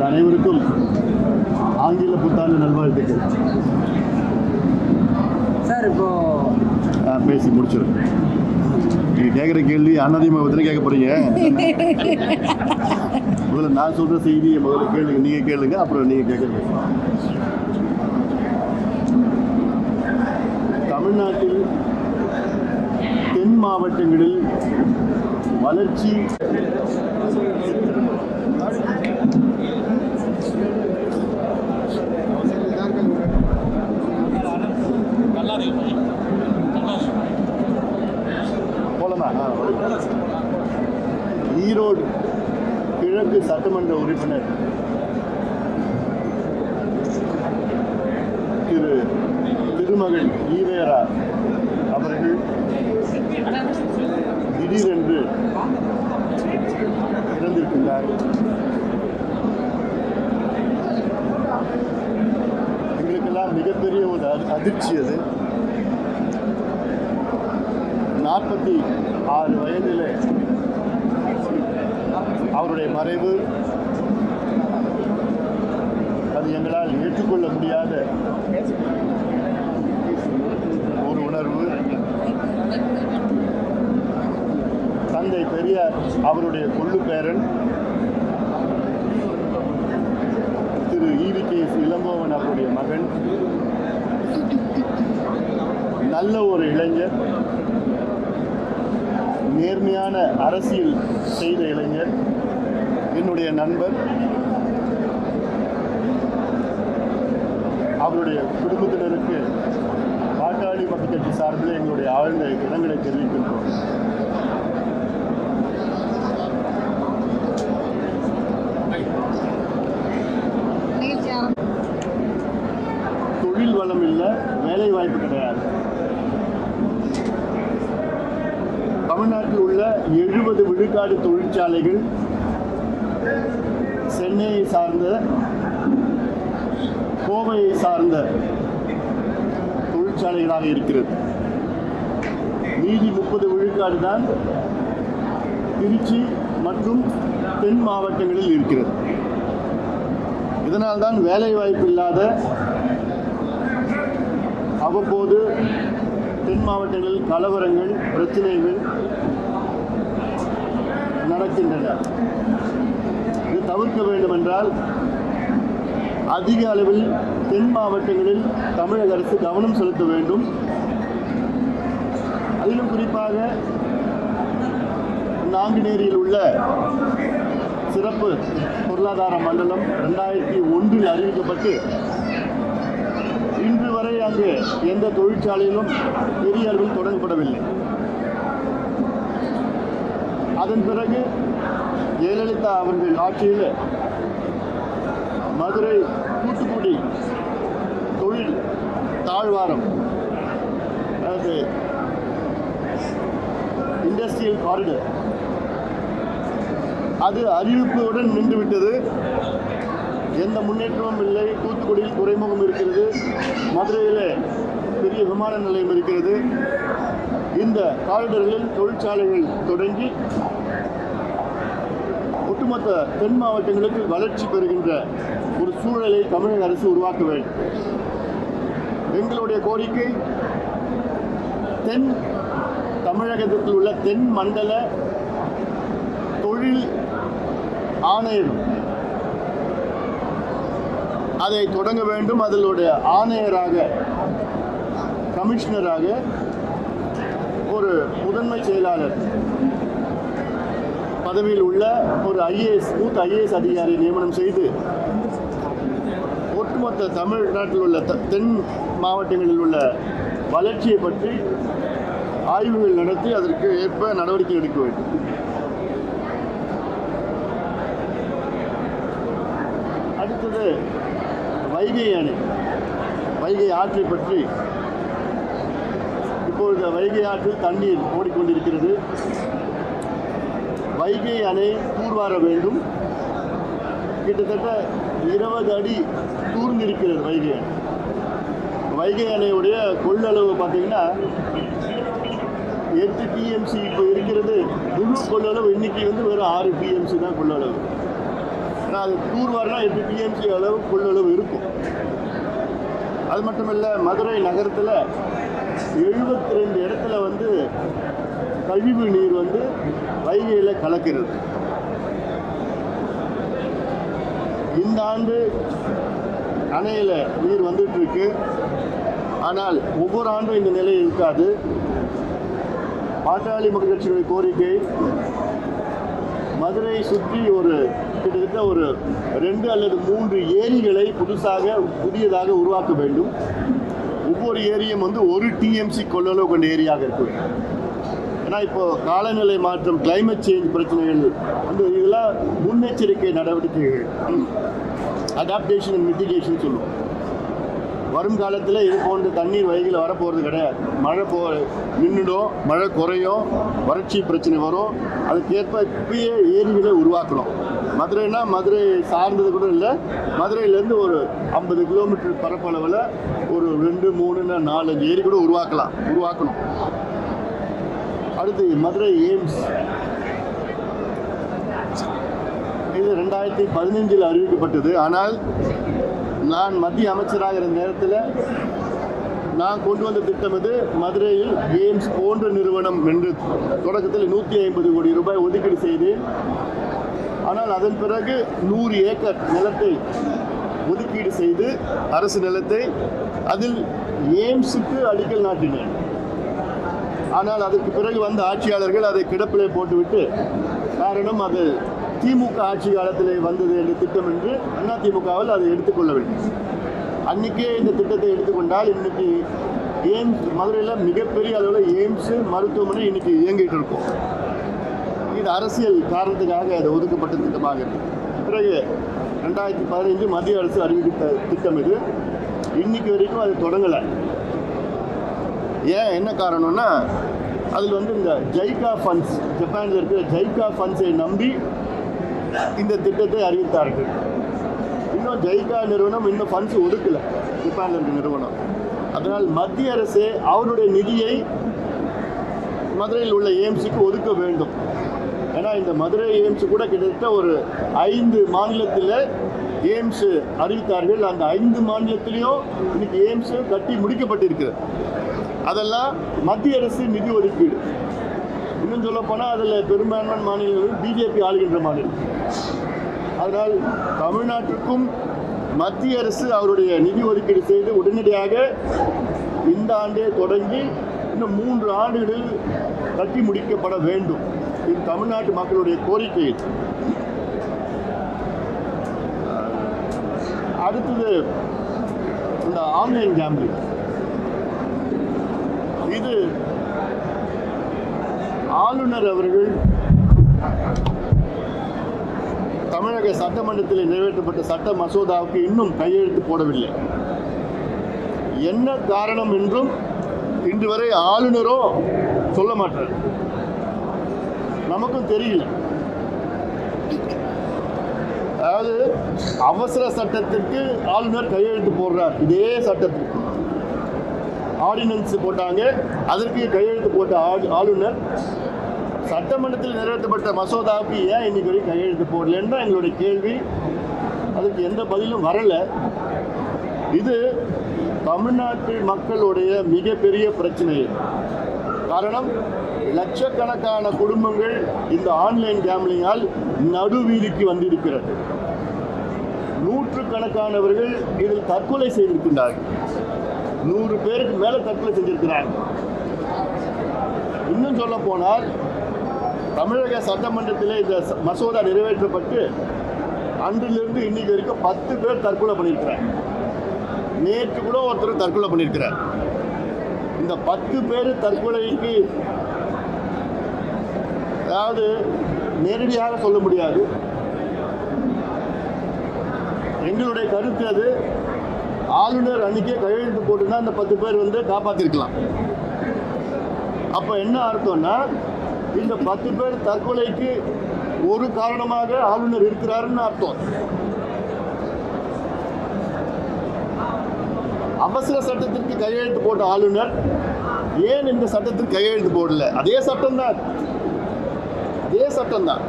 அனைவருக்கும் ஆங்கில புத்தாண்டு நல்வாழ்த்துக்கள். சார் இப்போ பேசி முடிச்சிடும். நீங்கள் கேட்குற கேள்வி அதிமுக கேட்க போறீங்க. முதல்ல நான் சொல்கிற செய்தியை முதல்ல கேளுங்க, நீங்கள் கேளுங்க, அப்புறம் நீங்கள் கேட்குறது. தமிழ்நாட்டில் தென் மாவட்டங்களில் வளர்ச்சி ஈரோடு கிழக்கு சட்டமன்ற உறுப்பினர் திரு திருமகன் ஈவேரா அவர்கள் திடீரென்று இறந்திருக்கின்றார். எங்களுக்கெல்லாம் மிகப்பெரிய ஒரு அதிர்ச்சி. அது 46 வயதில் அவருடைய மறைவு, அது எங்களால் ஏற்றுக்கொள்ள முடியாத ஒரு உணர்வு. தந்தை பெரியார் அவருடைய கொள்ளு பேரன் திரு ஈவிகேஎஸ் இளங்கோவன் அவருடைய மகன், நல்ல ஒரு இளைஞர், நேர்மையான அரசியல் செய்த இளைஞர், என்னுடைய நண்பர். அவருடைய குடும்பத்தினருக்கு பாட்டாளி மக்கள் கட்சி சார்பில் எங்களுடைய ஆழ்ந்த இரங்கலை தெரிவிக்கின்றோம். தொழில் வளம் இல்லை, வேலை வாய்ப்பு கிடையாது. தமிழ்நாட்டில் உள்ள 70 விழுக்காடு தொழிற்சாலைகள் சென்னையை சார்ந்த, கோவையை சார்ந்த தொழிற்சாலைகளாக இருக்கிறது. மீதி 30 விழுக்காடு தான் திருச்சி மற்றும் தென் மாவட்டங்களில் இருக்கிறது. இதனால்தான் வேலை வாய்ப்பு இல்லாத, அவ்வப்போது தென் மாவட்டங்களில் கலவரங்கள், பிரச்சனைகள் நடக்கின்றன. இது தவிர்க்க வேண்டும் என்றால் அதிக அளவில் தென் மாவட்டங்களில் தமிழக அரசு கவனம் செலுத்த வேண்டும். அதிலும் குறிப்பாக நாங்குநேரியில் உள்ள சிறப்பு பொருளாதார மண்டலம் 2001 அறிவிக்கப்பட்டு இன்று வரை அங்கு எந்த தொழிற்சாலையிலும் பெரிய அளவில் தொடங்கப்படவில்லை. அதன் பிறகு ஜெயலலிதா அவர்கள் ஆட்சியில் மதுரை தூத்துக்குடி தொழில் தாழ்வாரம், அதாவது இண்டஸ்ட்ரியல் காரிடர், அது அறிவிப்புடன் நின்றுவிட்டது. எந்த முன்னேற்றமும் இல்லை. தூத்துக்குடியில் துறைமுகம் இருக்கிறது, மதுரையில் பெரிய விமான நிலையம் இருக்கிறது. இந்த காரிடர்களில் தொழிற்சாலைகள் தொடங்கி ஒட்டுமொத்த தென் மாவட்டங்களுக்கு வளர்ச்சி பெறுகின்ற ஒரு சூழலை தமிழக அரசு உருவாக்க வேண்டும். எங்களுடைய கோரிக்கை, தென் தமிழகத்தில் உள்ள தென் மண்டல தொழில் ஆணையம் அதை தொடங்க வேண்டும். அதனுடைய ஆணையராக, கமிஷனராக ஒரு முதன்மை செயலாளர் பதவியில் உள்ள ஒரு மூத்த ஐஏஎஸ் அதிகாரி நியமனம் செய்து ஒட்டுமொத்த தமிழ்நாட்டில் உள்ள தென் மாவட்டங்களில் உள்ள வளர்ச்சியை பற்றி ஆய்வுகள் நடத்தி அதற்கு ஏற்ப நடவடிக்கை எடுக்க வேண்டும். அடுத்தது வைகை அணை, வைகை ஆற்றை பற்றி. இப்பொழுது வைகை ஆற்றில் தண்ணீர் ஓடிக்கொண்டிருக்கிறது. வைகை அணை தூர்வார வேண்டும். கிட்டத்தட்ட 20 அடி தூர்ந்திருக்கிறது வைகை அணை. வைகை அணையுடைய கொள்ளளவு பார்த்தீங்கன்னா 8 TMC இப்போ இருக்கிறது. முழு முழு கொள்ளளவு இன்னைக்கு வெறும் 6 டிஎம்சி தான் கொள்ளளவு. ஏன்னா அது தூர்வாரினா 8 டிஎம்சி அளவு கொள்ளளவு இருக்கும். அது மட்டும் இல்லை, மதுரை நகரத்தில் 72 இடத்துல கழிவு நீர் வைகையில் கலக்கிறது. இந்த ஆண்டு அணையில் நீர் வந்துட்டு இருக்கு. ஆனால் ஒவ்வொரு ஆண்டும் இந்த நிலை இருக்காது. பாட்டாளி மக்கள் கட்சியுடைய கோரிக்கை மதுரையை சுற்றி கிட்டத்தட்ட 2 அல்லது 3 ஏரிகளை புதியதாக உருவாக்க வேண்டும். ஒவ்வொரு ஏரியும் 1 டிஎம்சி கொள்ளளவு கொண்ட ஏரியாக இருக்கும். ஏன்னா இப்போ காலநிலை மாற்றம், கிளைமேட் சேஞ்ச் பிரச்சனைகள் இதெல்லாம் முன்னெச்சரிக்கை நடவடிக்கைகள், அடாப்டேஷன் அண்ட் மிட்டிகேஷன் சொல்லுவோம். வரும் காலத்தில் இது போன்ற தண்ணீர் வைகையில் வரப்போகிறது கிடையாது. மழை நின்றுடும், மழை குறையும், வறட்சி பிரச்சனை வரும். அதுக்கேற்ப இப்பயே ஏரிகளை உருவாக்கணும். மதுரைனா மதுரை சார்ந்தது கூட இல்லை, மதுரையிலேருந்து 50 கிலோமீட்டர் பரப்பளவில் 2, 3, 4, 5 ஏரி கூட உருவாக்கணும். அடுத்து மதுரை எய்ம்ஸ், இது 2015 அறிவிக்கப்பட்டது. ஆனால் நான் மத்திய அமைச்சராக இருந்த நேரத்தில் நான் கொண்டு வந்த திட்டம் இது. மதுரையில் எய்ம்ஸ் போன்ற நிறுவனம் என்று தொடக்கத்தில் 150 கோடி ரூபாய் ஒதுக்கீடு செய்து, ஆனால் அதன் பிறகு 100 ஏக்கர் நிலத்தை ஒதுக்கீடு செய்து, அரசு நிலத்தை, அதில் எய்ம்ஸுக்கு அடிக்கல் நாட்டினர். ஆனால் அதற்கு பிறகு வந்த ஆட்சியாளர்கள் அதை கிடப்பிலே போட்டுவிட்டு, காரணம் அது திமுக ஆட்சி காலத்தில் வந்தது என்ற திட்டம் என்று அதிமுகவில் அதை எடுத்துக்கொள்ளவில்லை. அன்றைக்கே இந்த திட்டத்தை எடுத்துக்கொண்டால் இன்னைக்கு எய்ம்ஸ் மதுரையில் மிகப்பெரிய அளவில் எய்ம்ஸ் மருத்துவமனை இன்னைக்கு இயங்கிட்டு இருக்கும். இது அரசியல் காரணத்துக்காக அது ஒதுக்கப்பட்ட திட்டமாக இருக்கு. பிறகு 2015 மத்திய அரசு அறிவித்த திட்டம் இது. இன்னைக்கு வரைக்கும் அது தொடங்கலை. ஏன், என்ன காரணம்னா, அதில் இந்த ஜைகா ஃபண்ட்ஸ், ஜப்பானில் இருக்கிற ஜைகா ஃபண்ட்ஸை நம்பி இந்த திட்டத்தை அறிவித்தார்கள். இன்னும் ஜைகா நிறுவனம் இன்னும் ஃபண்ட்ஸ் ஒதுக்கலை, ஜப்பானில் இருக்கிற நிறுவனம். அதனால் மத்திய அரசு அவருடைய நிதியை மதுரையில் உள்ள எய்ம்ஸுக்கு ஒதுக்க வேண்டும். ஏன்னா இந்த மதுரை எய்ம்ஸ் கூட கிட்டத்தட்ட 5 மாநிலத்தில் எய்ம்ஸ் அறிவித்தார்கள். அந்த 5 மாநிலத்திலையும் இன்னைக்கு எய்ம்ஸ் கட்டி முடிக்கப்பட்டிருக்கிறது. அதெல்லாம் மத்திய அரசு நிதி ஒதுக்கீடு. இன்னும் சொல்ல போனால் அதில் பெரும்பான்மை மாநிலங்கள் பிஜேபி ஆளுகின்ற மாநிலம். அதனால் தமிழ்நாட்டிற்கும் மத்திய அரசு அவருடைய நிதி ஒதுக்கீடு செய்து உடனடியாக இந்த ஆண்டே தொடங்கி இன்னும் 3 ஆண்டுகளில் கட்டி முடிக்கப்பட வேண்டும். இது தமிழ்நாட்டு மக்களுடைய கோரிக்கை. அடுத்தது இந்த ஆன்லைன் கேம்பிளிங். இது ஆளுநர் அவர்கள் தமிழக சட்டமன்றத்தில் நிறைவேற்றப்பட்ட சட்ட மசோதாவுக்கு இன்னும் கையெழுத்து போடவில்லை. என்ன காரணம் என்றும் இன்று வரை ஆளுநரோ சொல்ல மாட்டார், நமக்கும் தெரியல. அதாவது அவசர சட்டத்திற்கு ஆளுநர் கையெழுத்து போடுறார். இதே சட்டத்திற்கு ஆர்டினன்ஸ் போட்டாங்க, அதற்கு கையெழுத்து போட்ட ஆளுநர் சட்டமன்றத்தில் நிறைவேற்றப்பட்ட மசோதாவுக்கு ஏன் இன்னைக்கு வரைக்கும் கையெழுத்து போடலன்னு தான் எங்களுடைய கேள்வி. அதுக்கு எந்த பதிலும் வரலை. இது தமிழ்நாட்டு மக்களுடைய மிகப்பெரிய பிரச்சனை. காரணம், லட்சக்கணக்கான குடும்பங்கள் இந்த ஆன்லைன் கேம்லிங்கால் நடுவீதிக்கு வந்திருக்கிறது. 100கணக்கானவர்கள் இதில் தற்கொலை செய்திருக்கின்றார்கள். 100 பேருக்கு மேலே தற்கொலை செஞ்சிருக்கிறார்கள். இன்னும் சொல்ல போனால் தமிழக சட்டமன்றத்தில் இந்த மசோதா நிறைவேற்றப்பட்டு அன்றிலிருந்து இன்னைக்கு வரைக்கும் 10 பேர் தற்கொலை பண்ணியிருக்கிறார். நேற்று கூட ஒருத்தர் தற்கொலை பண்ணியிருக்கிறார். இந்த 10 பேர் தற்கொலைக்கு அதாவது நேரடியாக சொல்ல முடியாது. எங்களுடைய கருத்து அது, ஆளுநர் அன்னைக்கே கையெழுத்து போட்டுதான் அந்த 10 பேர் காப்பாற்றிருக்கலாம். அப்போ என்ன அர்த்தம்னா, இந்த 10 பேர் தற்கொலைக்கு ஒரு காரணமாக ஆளுநர் இருக்கிறாருன்னு அர்த்தம். அவசர சட்டத்திற்கு கையெழுத்து போட்ட ஆளுநர் ஏன் இந்த சட்டத்திற்கு கையெழுத்து போடல? அதே சட்டம் தான், சட்டம் தான்.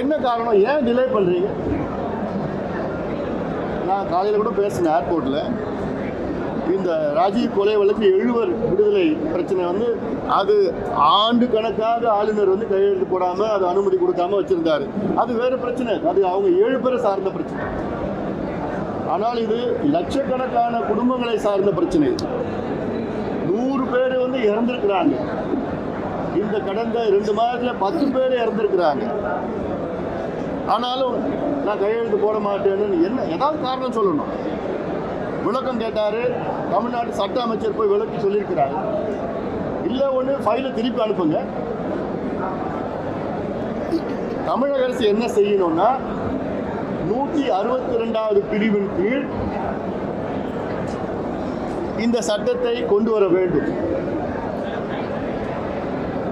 என்ன காரணம், ஏன் டிலே பண்ணுறீங்க? நான் காலையில் கூட பேசினேன் ஏர்போர்ட்டில். இந்த ராஜீவ் கொலை வழக்கு 7 விடுதலை பிரச்சனை வந்து அது ஆண்டு கணக்காக ஆளுநர் வந்து கையெழுத்து போடாமல் அது அனுமதி கொடுக்காம வச்சுருந்தாரு. அது வேறு பிரச்சனை, அது அவங்க 7 பேரை சார்ந்த பிரச்சனை. ஆனால் இது லட்சக்கணக்கான குடும்பங்களை சார்ந்த பிரச்சனை. 100 பேர் வந்து இறந்துருக்கிறாங்க. இந்த கடந்த 2 மாதத்தில் 10 பேர் இறந்துருக்கிறாங்க. ஆனாலும் நான் கையெழுத்து போட மாட்டேன்னு ஏதாவது காரணம் சொல்லணும். விளக்கம் கேட்டார். தமிழ்நாடு சட்ட அமைச்சர் போய் விளக்கி சொல்லியிருக்கிறாரு. இல்லை ஒன்று ஃபைலை திருப்பி அனுப்புங்க. தமிழக அரசு என்ன செய்யணும்னா 162வது பிரிவின் கீழ் இந்த சட்டத்தை கொண்டு வர வேண்டும்.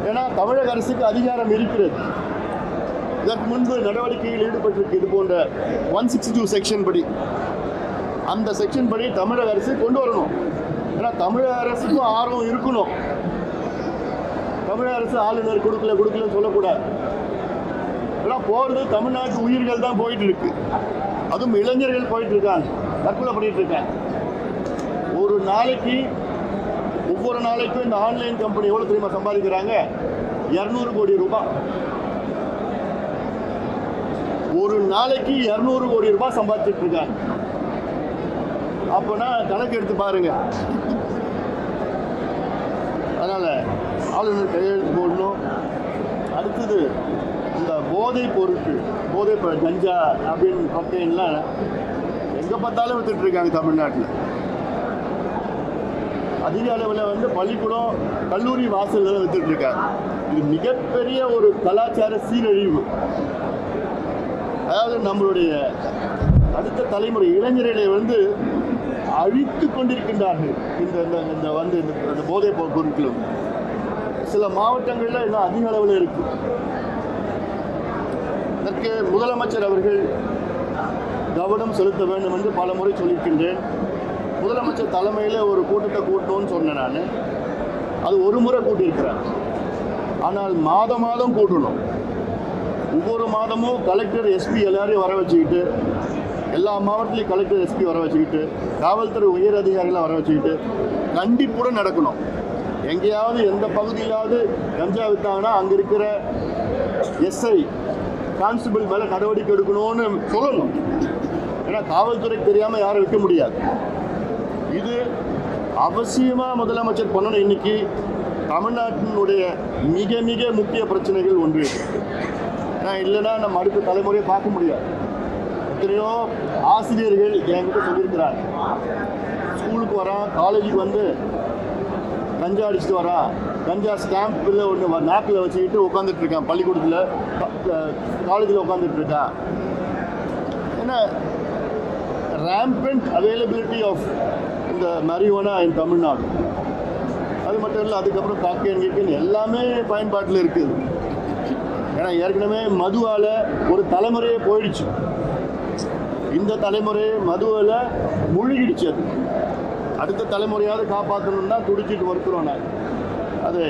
ஏன்னா தமிழக அரசுக்கு அதிகாரம் இருக்கிறது. இதற்கு முன்பு நடவடிக்கையில் ஈடுபட்டிருக்கு. இது போன்ற 162 செக்ஷன் படி, அந்த செக்ஷன் படி தமிழக அரசு கொண்டு வரணும். ஏன்னா தமிழக அரசுக்கும் ஆர்வம் இருக்கணும். தமிழக அரசு ஆளுநர் கொடுக்கலன்னு சொல்லக்கூடாது. ஏன்னா போகிறது தமிழ்நாட்டு உயிர்கள் தான் போயிட்டு இருக்கு. அதுவும் இளைஞர்கள் போயிட்டு இருக்காங்க, தற்கொலை பண்ணிட்டு இருக்காங்க. ஒவ்வொரு நாளைக்கும் இந்த ஆன்லைன் கம்பெனி எவ்வளோ தெரியுமா சம்பாதிக்கிறாங்க? 200 கோடி ரூபாய். ஒரு நாளைக்கு 200 கோடி ரூபாய் சம்பாதிச்சுட்டு இருக்காங்க. அப்போனா கணக்கு எடுத்து பாருங்க. அதனால் ஆளுநர் கையெழுத்து போடணும். அடுத்தது இந்த போதைப் பொருட்கள், கஞ்சா அப்படின்னு கொக்கைன்லாம் எங்கே பார்த்தாலும் வித்துட்டு இருக்காங்க தமிழ்நாட்டில். அதிக அளவில் வந்து பள்ளிக்கூடம், கல்லூரி வாசல்களை வித்துட்டு இருக்காங்க. இது மிகப்பெரிய ஒரு கலாச்சார சீரழிவு. அதாவது நம்மளுடைய அடுத்த தலைமுறை இளைஞர்களை வந்து அழித்து கொண்டிருக்கின்றார்கள் இந்த போதைப் பொருட்களும். சில மாவட்டங்களில் இன்னும் அதிக அளவில் இருக்கு. இதற்கு முதலமைச்சர் அவர்கள் கவனம் செலுத்த வேண்டும் என்று பல முறை சொல்லியிருக்கின்றேன். முதலமைச்சர் தலைமையில் ஒரு கூட்டத்தை கூட்டணும்னு சொன்னேன் நான். அது ஒரு முறை கூட்டியிருக்கிறேன். ஆனால் மாதம் கூட்டணும். ஒவ்வொரு மாதமும் கலெக்டர், எஸ்பி எல்லாரையும் வர வச்சுக்கிட்டு, எல்லா மாவட்டத்திலையும் கலெக்டர், எஸ்பி வர வச்சுக்கிட்டு, காவல்துறை உயர் அதிகாரிகளை வர வச்சுக்கிட்டு கண்டிப்புடன் நடக்கணும். எங்கேயாவது எந்த பகுதியிலாவது கஞ்சா விற்றாங்கன்னா அங்கே இருக்கிற எஸ்ஐ, கான்ஸ்டபிள் மேலே நடவடிக்கை எடுக்கணும்னு சொல்லணும். ஏன்னா காவல்துறைக்கு தெரியாமல் யாரும் விற்க முடியாது. இது அவசியமாக முதலமைச்சர் பண்ணணும். இன்னைக்கு தமிழ்நாட்டினுடைய மிக மிக முக்கிய பிரச்சனைகள் ஒன்று. ஏன்னா இல்லைன்னா நம்ம அடுத்த தலைமுறையை பார்க்க முடியாது. எத்தனையோ ஆசிரியர்கள் என்கிட்ட சொல்லியிருக்கிறார், ஸ்கூலுக்கு வரான், காலேஜுக்கு வந்து கஞ்சா அடிச்சுட்டு வரான், கஞ்சா ஸ்டாம்பில் ஒன்று நாக்கில் வச்சுக்கிட்டு உட்காந்துட்டு இருக்கான், பள்ளிக்கூடத்தில் காலேஜில் உட்காந்துட்டு இருக்கான். ஏன்னா rampant availability of இந்த marijuana இன் தமிழ்நாடு. அது மட்டும் இல்லை, அதுக்கப்புறம் காக்கேன் எல்லாமே பயன்பாட்டில் இருக்குது. ஏன்னா ஏற்கனவே மதுவால் ஒரு தலைமுறையே போயிடுச்சு. இந்த தலைமுறை மதுவில் முழுகிடுச்சு. அது அடுத்த தலைமுறையாவது காப்பாற்றணும்னா துடிச்சிட்டு வருகிறோம். நான் அதை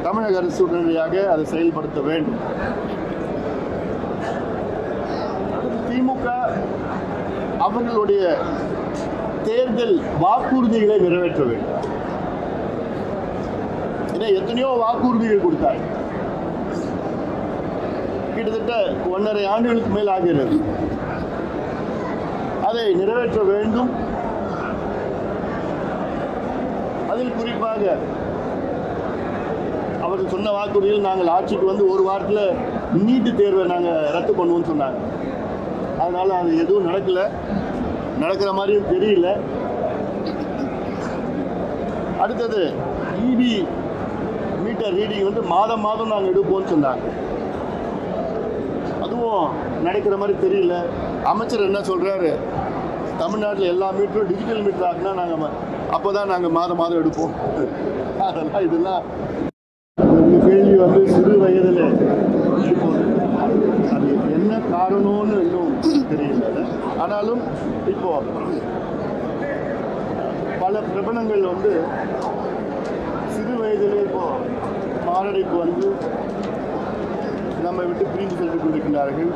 தமிழக அரசு உடனடியாக அதை செயல்படுத்த வேண்டும். திமுக அவர்களுடைய தேர்தல் வாக்குறுதிகளை நிறைவேற்ற வேண்டும். ஏன்னா எத்தனையோ வாக்குறுதிகள் கொடுத்தாங்க. கிட்டத்தட்ட 1.5 ஆண்டுகளுக்கு மேல் ஆகிறது. அதை நிறைவேற்ற வேண்டும். அதில் குறிப்பாக அவர்கள் சொன்ன வாக்குறுதியில் நாங்கள் ஆட்சிக்கு வந்து 1 வாரத்தில் நீட்டு தேர்வை நாங்கள் ரத்து பண்ணுவோம்னு சொன்னாங்க. அதனால் அது எதுவும் நடக்கிற மாதிரியும் தெரியல. அடுத்தது இபி மீட்டர் ரீடிங் வந்து மாதம் நாங்கள் எடுப்போம்னு சொன்னாங்க. அதுவும் நடக்கிற மாதிரி தெரியல. அமைச்சர் என்ன சொல்கிறாரு, தமிழ்நாட்டில் எல்லா மீட்டரும் டிஜிட்டல் மீட்டர் ஆகுனா நாங்கள் அப்போ தான் நாங்கள் மாதம் எடுப்போம். அதெல்லாம் இதெல்லாம் கேள்வி வந்து சிறு வயதில் அது என்ன காரணம்னு இன்னும் தெரியல. ஆனாலும் இப்போ பல பிரபலங்கள் வந்து சிறு வயதில் இப்போ மாரடைப்பு வந்து நம்ம நம்மை விட்டு பிரிந்து சென்று கொண்டிருக்கின்றார்கள்.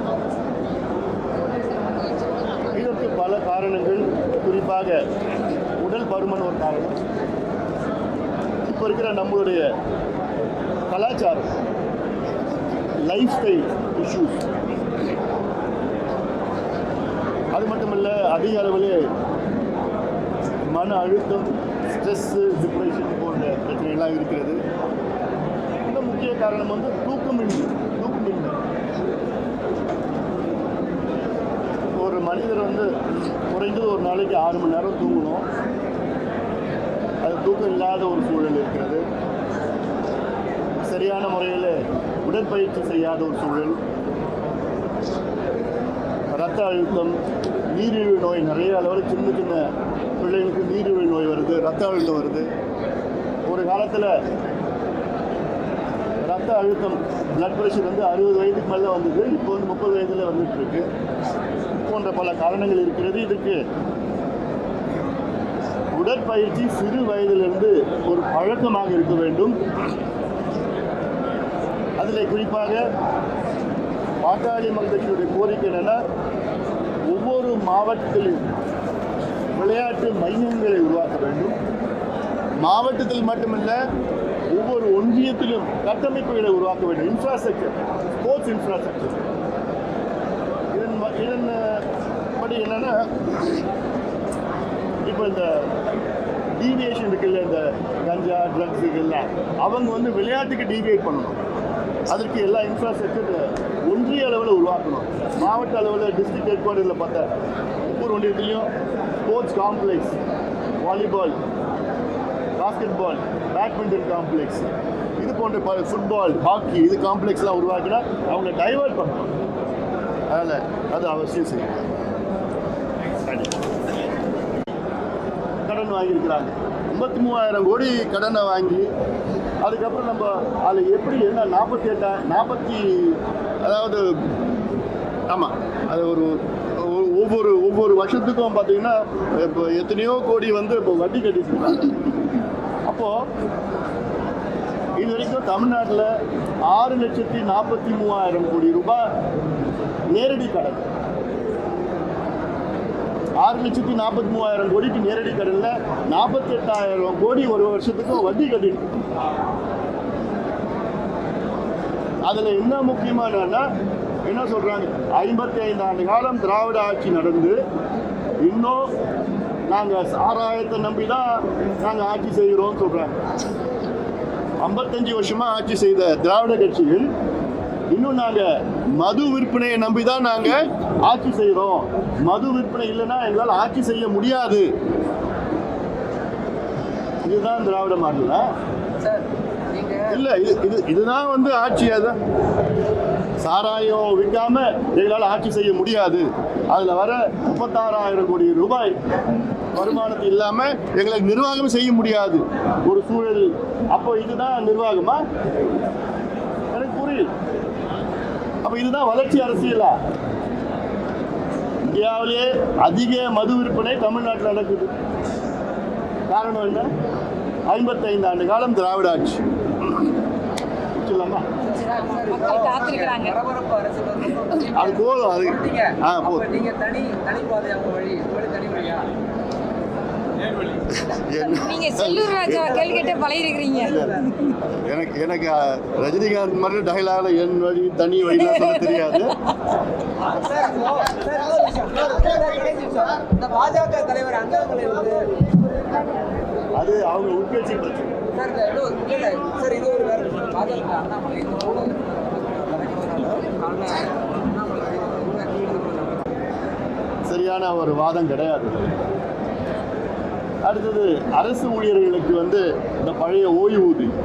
இதற்கு பல காரணங்கள், குறிப்பாக உடல் பருமன் ஒரு காரணம். இப்போ இருக்கிற நம்மளுடைய கலாச்சாரம், லைஃப் ஸ்டைல் இஷ்யூஸ், அது மட்டுமல்ல அதிக அளவில் மன அழுத்தம், ஸ்ட்ரெஸ்ஸு, டிப்ரெஷன் போன்ற பிரச்சனைகள்லாம் இருக்கிறது. இந்த முக்கிய காரணம் வந்து தூக்கமின்மை. ஒரு மனிதர் வந்து குறைந்தது ஒரு நாளைக்கு 6 மணி நேரம் தூங்கணும். அது தூக்கம் இல்லாத ஒரு சூழல் இருக்கிறது. சரியான முறையில் உடற்பயிற்சி செய்யாத ஒரு சூழல், இரத்த அழுத்தம், நீரிழிவு நோய், நிறைய அளவில் சின்ன சின்ன பிள்ளைங்களுக்கு நீரிழிவு நோய் வருது, இரத்த அழுத்தம் வருது. ஒரு காலத்தில் இரத்த அழுத்தம், பிளட் ப்ரெஷர் வந்து 60 வயதுக்கு மேலே வந்தது, இப்போ வந்து 30 வயதில் வந்துட்டு இருக்கு. போன்ற பல காரணங்கள் இருக்கிறது. இதுக்கு உடற்பயிற்சி சிறு வயதிலிருந்து ஒரு பழக்கமாக இருக்க வேண்டும். அதில் குறிப்பாக பாட்டாளி மக்கள் கட்சியுடைய கோரிக்கை என்னன்னா, ஒவ்வொரு மாவட்டத்திலும் விளையாட்டு மையங்களை உருவாக்க வேண்டும். மாவட்டத்தில் மட்டுமல்ல, ஒவ்வொரு ஒன்றியத்திலும் கட்டமைப்புகளை உருவாக்க வேண்டும். Infrastructure, sports infrastructure. இதன் படி என்னன்னா, இப்போ இந்த டீவியேஷன் இருக்குல்ல, இந்த கஞ்சா ட்ரக்ஸ் இதெல்லாம் அவங்க வந்து விளையாட்டுக்கு டீவியேட் பண்ணணும். அதற்கு எல்லா இன்ஃப்ராஸ்ட்ரக்சர் ஒன்றிய அளவில் உருவாக்கணும். மாவட்ட அளவில் டிஸ்ட்ரிக்ட் ஹெட் குவார்ட்டரில் பார்த்தா ஒவ்வொரு ஒன்றியத்துலேயும் sports complex, volleyball, basket ball, badminton complex, இது போன்ற ஃபுட்பால், ஹாக்கி, இது காம்ப்ளெக்ஸ்லாம் உருவாக்கினா அவங்க டைவர்ட் பண்ணணும். அதனால் அது அவசியம் செய்யணும். கடன் வாங்கியிருக்கிறாங்க, 53,000 கோடி கடனை வாங்கி, அதுக்கப்புறம் நம்ம அதில் எப்படி என்ன 48 அதாவது ஆமாம், அது ஒவ்வொரு வருஷத்துக்கும் பார்த்தீங்கன்னா இப்போ எத்தனையோ கோடி வந்து இப்போ வட்டி கட்டிட்டு. அப்போது இது வரைக்கும் தமிழ்நாட்டில் 6,43,000 கோடி ரூபாய் நேரடி கடன். 6,43,000 கோடிக்கு நேரடி கடனில் 48,000 கோடி ஒரு வருஷத்துக்கும் வட்டி கட்டிட்டு. அதில் என்ன முக்கியமானன்னா, என்ன சொல்கிறாங்க, 55 ஆண்டு காலம் திராவிட ஆட்சி நடந்து இன்னும் நாங்கள் சாராயத்தை நம்பி தான் நாங்கள் ஆட்சி செய்கிறோம்னு சொல்கிறாங்க. 55 வருஷமாக ஆட்சி செய்த திராவிட கட்சிகள் இன்னும் நாங்கள் மது விற்பனையை நம்பி தான் நாங்கள் ஆட்சி செய்கிறோம், மது விற்பனை இல்லைன்னா எங்களால் ஆட்சி செய்ய முடியாது. இதுதான் திராவிட மாடல் இல்லை. இதுதான் வந்து ஆட்சி. அதுதான் சாராயம் விற்காம எங்களால் ஆட்சி செய்ய முடியாது. அதில் வர 36,000 கோடி ரூபாய் வருமானத்து இல்லாமல் எங்களுக்கு நிர்வாகம் செய்ய முடியாது ஒரு சூழல். அப்போ இதுதான் நிர்வாகமா? எனக்கு புரியல. அப்போ இதுதான் வளர்ச்சி அரசியலா? இந்தியாவிலேயே அதிக மது விற்பனை தமிழ்நாட்டில் நடக்குது. காரணம் என்ன? 55 ஆண்டு காலம் திராவிட ஆட்சி. சொல்லாமா? அது போதும். அது போதும். எனக்கு ரஜினிகாந்த் மாதிரி டைலாக்ல என் வழி தனி வழி சொல்ல தெரியாது. பாஜக தலைவர் அண்ணாமலை அது அவங்க உட்கட்சி பிரச்சனை. சரியான ஒரு வாதம் கிடையாது. அடுத்தது, அரசு ஊழியர்களுக்கு வந்து இந்த பழைய ஓய்வூதியம்,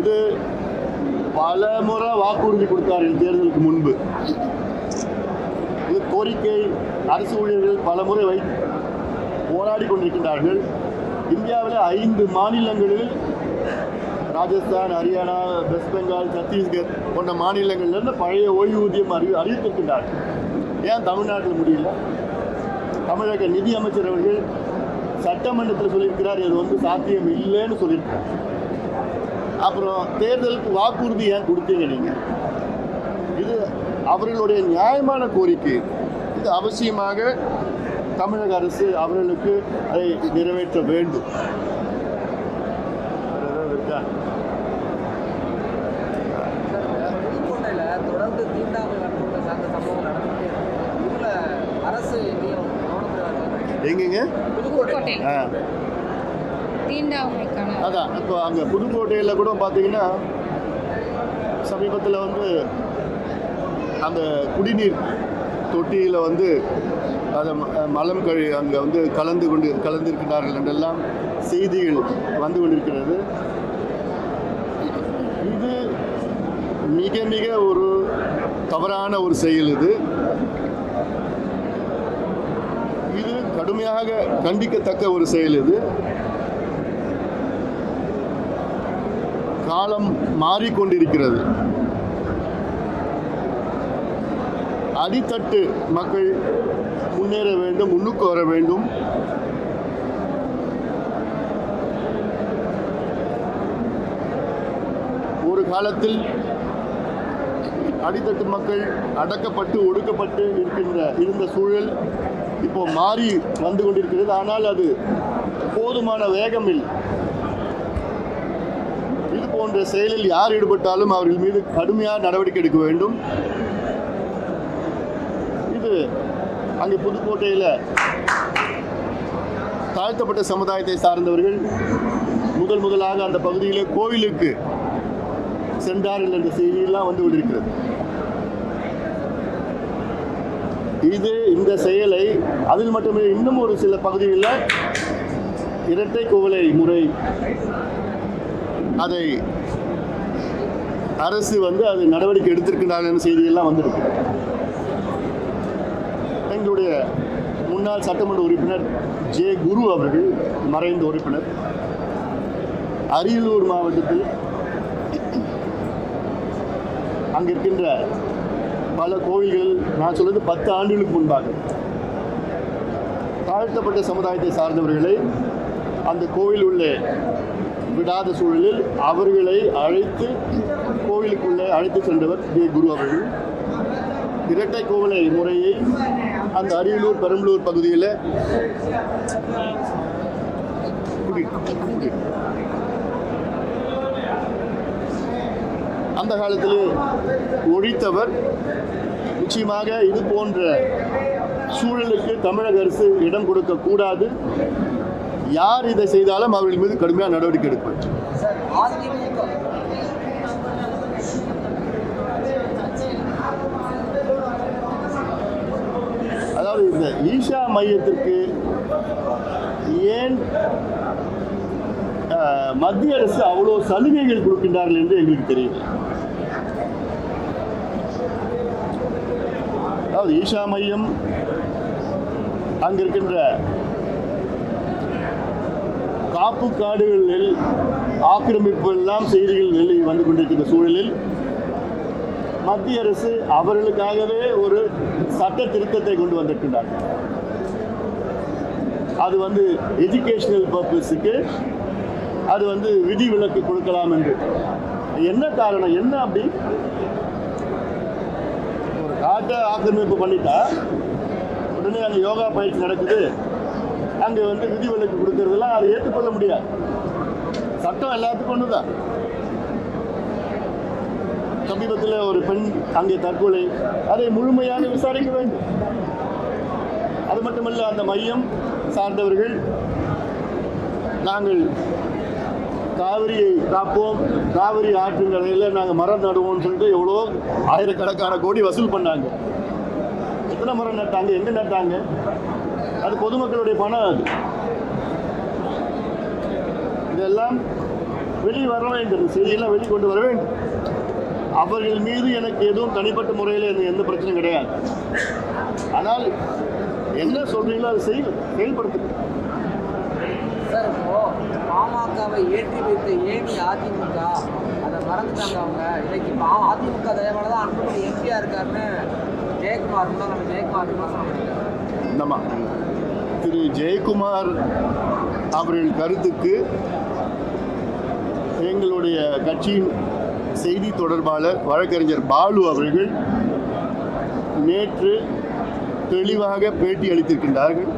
இது பல முறை வாக்குறுதி கொடுத்தார்கள் தேர்தலுக்கு முன்பு. இது கோரிக்கை அரசு ஊழியர்கள் பல முறை போராடி கொண்டிருக்கின்றார்கள். இந்தியாவில் 5 மாநிலங்களில், ராஜஸ்தான், ஹரியானா, வெஸ்ட் பெங்கால், சத்தீஸ்கர் போன்ற மாநிலங்களிலிருந்து பழைய ஓய்வூதியம் அறிவித்திருக்கின்றார்கள். ஏன் தமிழ்நாட்டில் முடியல? தமிழக நிதி அமைச்சர் அவர்கள் சட்டமன்றத்தில் சொல்லியிருக்கிறார், இது வந்து சாத்தியம் இல்லைன்னு சொல்லியிருக்கிறார். அப்புறம் தேர்தலுக்கு வாக்குறுதி ஏன் கொடுத்தீங்க நீங்கள்? இது அவர்களுடைய நியாயமான கோரிக்கை. இது அவசியமாக தமிழக அரசு அவர்களுக்கு அதை நிறைவேற்ற வேண்டும். புதுக்கோட்டையில தொடர்ந்து தீண்டாமை வன்கொடுமை சார்ந்த சம்பவம் நடந்துகிட்டே இருக்கு. இதுல அரசு எங்கேயும் கவனம் எங்கெங்க? புதுக்கோட்டை தீண்டாமைக்கான அதான் இப்போ அங்கே புதுக்கோட்டையில் கூட பார்த்தீங்கன்னா சமீபத்தில் வந்து அந்த குடிநீர் தொட்டியில் வந்து அதை மலம் அங்கே வந்து கலந்திருக்கிறார்கள் என்றெல்லாம் செய்திகள் வந்து கொண்டிருக்கிறது. இது மிக மிக ஒரு தவறான ஒரு செயல். இது கடுமையாக கண்டிக்கத்தக்க ஒரு செயல். இது காலம் மாறிக்கொண்டிருக்கிறது. அடித்தட்டு மக்கள் முன்னேற வேண்டும், முன்னுக்கு வர வேண்டும். ஒரு காலத்தில் அடித்தட்டு மக்கள் அடக்கப்பட்டு ஒடுக்கப்பட்டு இருந்த சூழல் இப்போ மாறி வந்து கொண்டிருக்கிறது. ஆனால் அது போதுமான வேகம் இல்லை. இது போன்ற செயலில் யார் ஈடுபட்டாலும் அவர்கள் மீது கடுமையான நடவடிக்கை எடுக்க வேண்டும். இது அங்கே புதுக்கோட்டையில் தாழ்த்தப்பட்ட சமுதாயத்தை சார்ந்தவர்கள் முதலாக அந்த பகுதியிலே கோவிலுக்கு சென்றார்கள் என்ற செய்தியெல்லாம் வந்து கொண்டிருக்கிறது. இந்த செயலை அதில் மட்டுமே இன்னும் ஒரு சில பகுதிகளில் இரட்டை குவளை முறை அதை அரசு வந்து அது நடவடிக்கை எடுத்திருக்கிறார்கள் செய்தியெல்லாம் வந்திருக்கு. எங்களுடைய முன்னாள் சட்டமன்ற உறுப்பினர் ஜே குரு அவர்கள், மறைந்த உறுப்பினர், அரியலூர் மாவட்டத்தில் அங்கிருக்கின்ற பல கோவில்கள், நான் சொல்வது 10 ஆண்டுகளுக்கு முன்பாக தாழ்த்தப்பட்ட சமுதாயத்தை சார்ந்தவர்களை அந்த கோவில் உள்ளே விடாத சூழலில் அவர்களை அழைத்து கோவிலுக்குள்ளே அழைத்து சென்றவர் ஜே குரு அவர்கள். இரட்டை கோவிலை முறையை அந்த அரியலூர் பெரம்பலூர் பகுதியில் அந்த காலத்திலே ஒழித்தவர். நிச்சயமாக இது போன்ற சூழலுக்கு தமிழக அரசு இடம் கொடுக்க கூடாது. யார் இதை செய்தாலும் அவர்கள் மீது கடுமையான நடவடிக்கை எடுப்பார். அதாவது இந்த ஈஷா மையத்திற்கு ஏன் மத்திய அரசு அவ்வளோ சலுகைகள் கொடுக்கின்றார்கள் என்று எங்களுக்கு தெரியல. அதாவது ஈஷா மையம் அங்கிருக்கின்ற காப்பு காடுகளில் ஆக்கிரமிப்பு எல்லாம் செய்திகள் வெளியே வந்து கொண்டிருக்கின்ற சூழலில் மத்திய அரசு அவர்களுக்காகவே ஒரு சட்ட திருத்தத்தை கொண்டு வந்திருக்கின்றார்கள். அது வந்து எஜுகேஷனல் பர்பஸுக்கு அது வந்து விதி விலக்கு கொடுக்கலாம் என்று. என்ன காரணம், என்ன அப்படி ஒரு காட்டை ஆக்கிரமிப்பு பண்ணிட்டா உடனே அங்கே யோகா பயிற்சி நடக்குது, அங்கே வந்து விதி விலக்கு கொடுக்கறதெல்லாம் அதை ஏற்றுக்கொள்ள முடியாது. சட்டம் எல்லாத்துக்கும் ஒன்று தான். சமீபத்தில் ஒரு பெண் அங்கே தற்கொலை, அதை முழுமையாக விசாரிக்க வேண்டும். அது மட்டுமல்ல, அந்த மையம் சார்ந்தவர்கள் நாங்கள் காவிரியை காப்போம், காவிரி ஆற்றுங்கரையில் நாங்கள் மரம் நடுவோம்னு சொல்லிட்டு எவ்வளோ ஆயிரக்கணக்கான கோடி வசூல் பண்ணாங்க. எத்தனை மரம் நட்டாங்க, எங்கே நட்டாங்க? அது பொதுமக்களுடைய பணம். அது இதெல்லாம் வெளியே வர வேண்டும், செய்தியெல்லாம் வெளிக்கொண்டு வர வேண்டும். அவர்கள் மீது எனக்கு எதுவும் தனிப்பட்ட முறையில் எந்த பிரச்சனையும் கிடையாது. ஆனால் என்ன சொல்றீங்களோ அதை செயல்படுத்து. சார், இப்போ பாமகவை ஏற்றி வைத்த ஏணி அதிமுக அதை மறந்துட்டாங்க. அவங்க இன்னைக்கு அதிமுக தயவால தான் அன்புமணி எம்பியா இருக்காருன்னு ஜெயக்குமார் நம்ம ஜெயக்குமார் விமர்சனம் பண்ணியிருக்காரு. நம்ம திரு ஜெயக்குமார் அவர்கள் கருத்துக்கு எங்களுடைய கட்சியின் செய்தி தொடர்பாளர் வழக்கறிஞர் பாலு அவர்கள் நேற்று தெளிவாக பேட்டி அளித்திருக்கின்றார்கள்.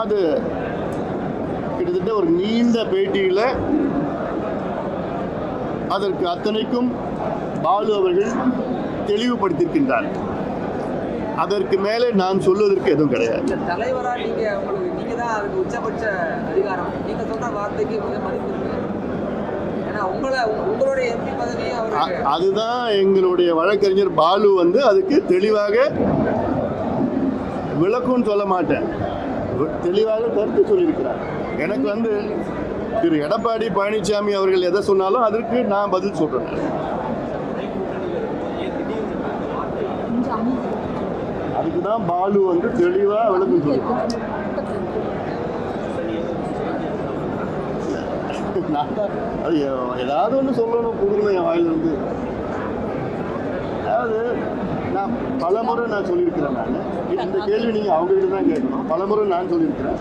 அது கிட்டத்தட்ட ஒரு நீண்ட பேட்டியில் அதற்கு அத்தனைக்கும் பாலு அவர்கள் தெளிவுபடுத்தியிருக்கின்றார். அதற்கு மேலே நான் சொல்வதற்கு எதுவும் கிடையாது. தலைவரா நீங்க தான் அதுக்கு உச்சபட்ச அதிகாரம். நீங்க சொல்ற வார்த்தைக்கு கொஞ்சம் மதிப்பு இருக்கு. ஏன்னா உங்களுடைய எம்பி பதவியை அவர் அதுதான் எங்களுடைய வழக்கறிஞர் பாலு அதுக்கு தெளிவாக விளக்கும்னு சொல்ல மாட்டேன், தெளிவாக கருத்து சொல்லியிருக்கிறார். எனக்கு திரு எடப்பாடி பழனிசாமி அவர்கள் எதை சொன்னாலும் அதற்கு நான் பதில் சொல்றேன். அதுக்கு தான் பாலு தெளிவா விளக்கம் சொல்லியிருக்கார். அது ஏதாவது ஒன்று சொல்லணும், கொடுக்கணும் என் வாயிலிருந்து. அதாவது நான் பலமுறை நான் சொல்லியிருக்கிறேன். நான் இந்த கேள்வி நீங்கள் அவங்ககிட்ட தான் கேட்கணும். பலமுறை நான் சொல்லியிருக்கிறேன்.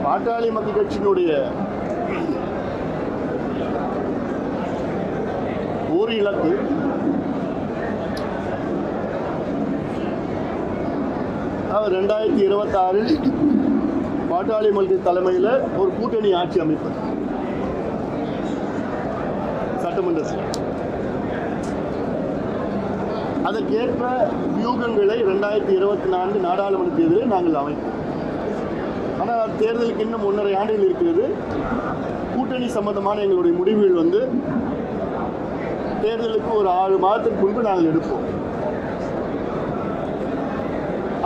பாட்டாளி மக்கள் கட்சியினுடைய ஒரு இலக்கு அவர் 2026 பாட்டாளி மக்கள் தலைமையில் ஒரு கூட்டணி ஆட்சி அமைப்பது சட்டமன்றத்தில். அதற்கேற்ப வியூகங்களை 2024 நாடாளுமன்ற தேர்தலில் நாங்கள் அமைப்போம். ஆனால் தேர்தலுக்கு இன்னும் 1.5 ஆண்டுகள் இருக்கிறது. கூட்டணி சம்பந்தமான எங்களுடைய முடிவுகள் தேர்தலுக்கு ஒரு 6 மாதத்துக்கு முன்பு நாங்கள் எடுப்போம்.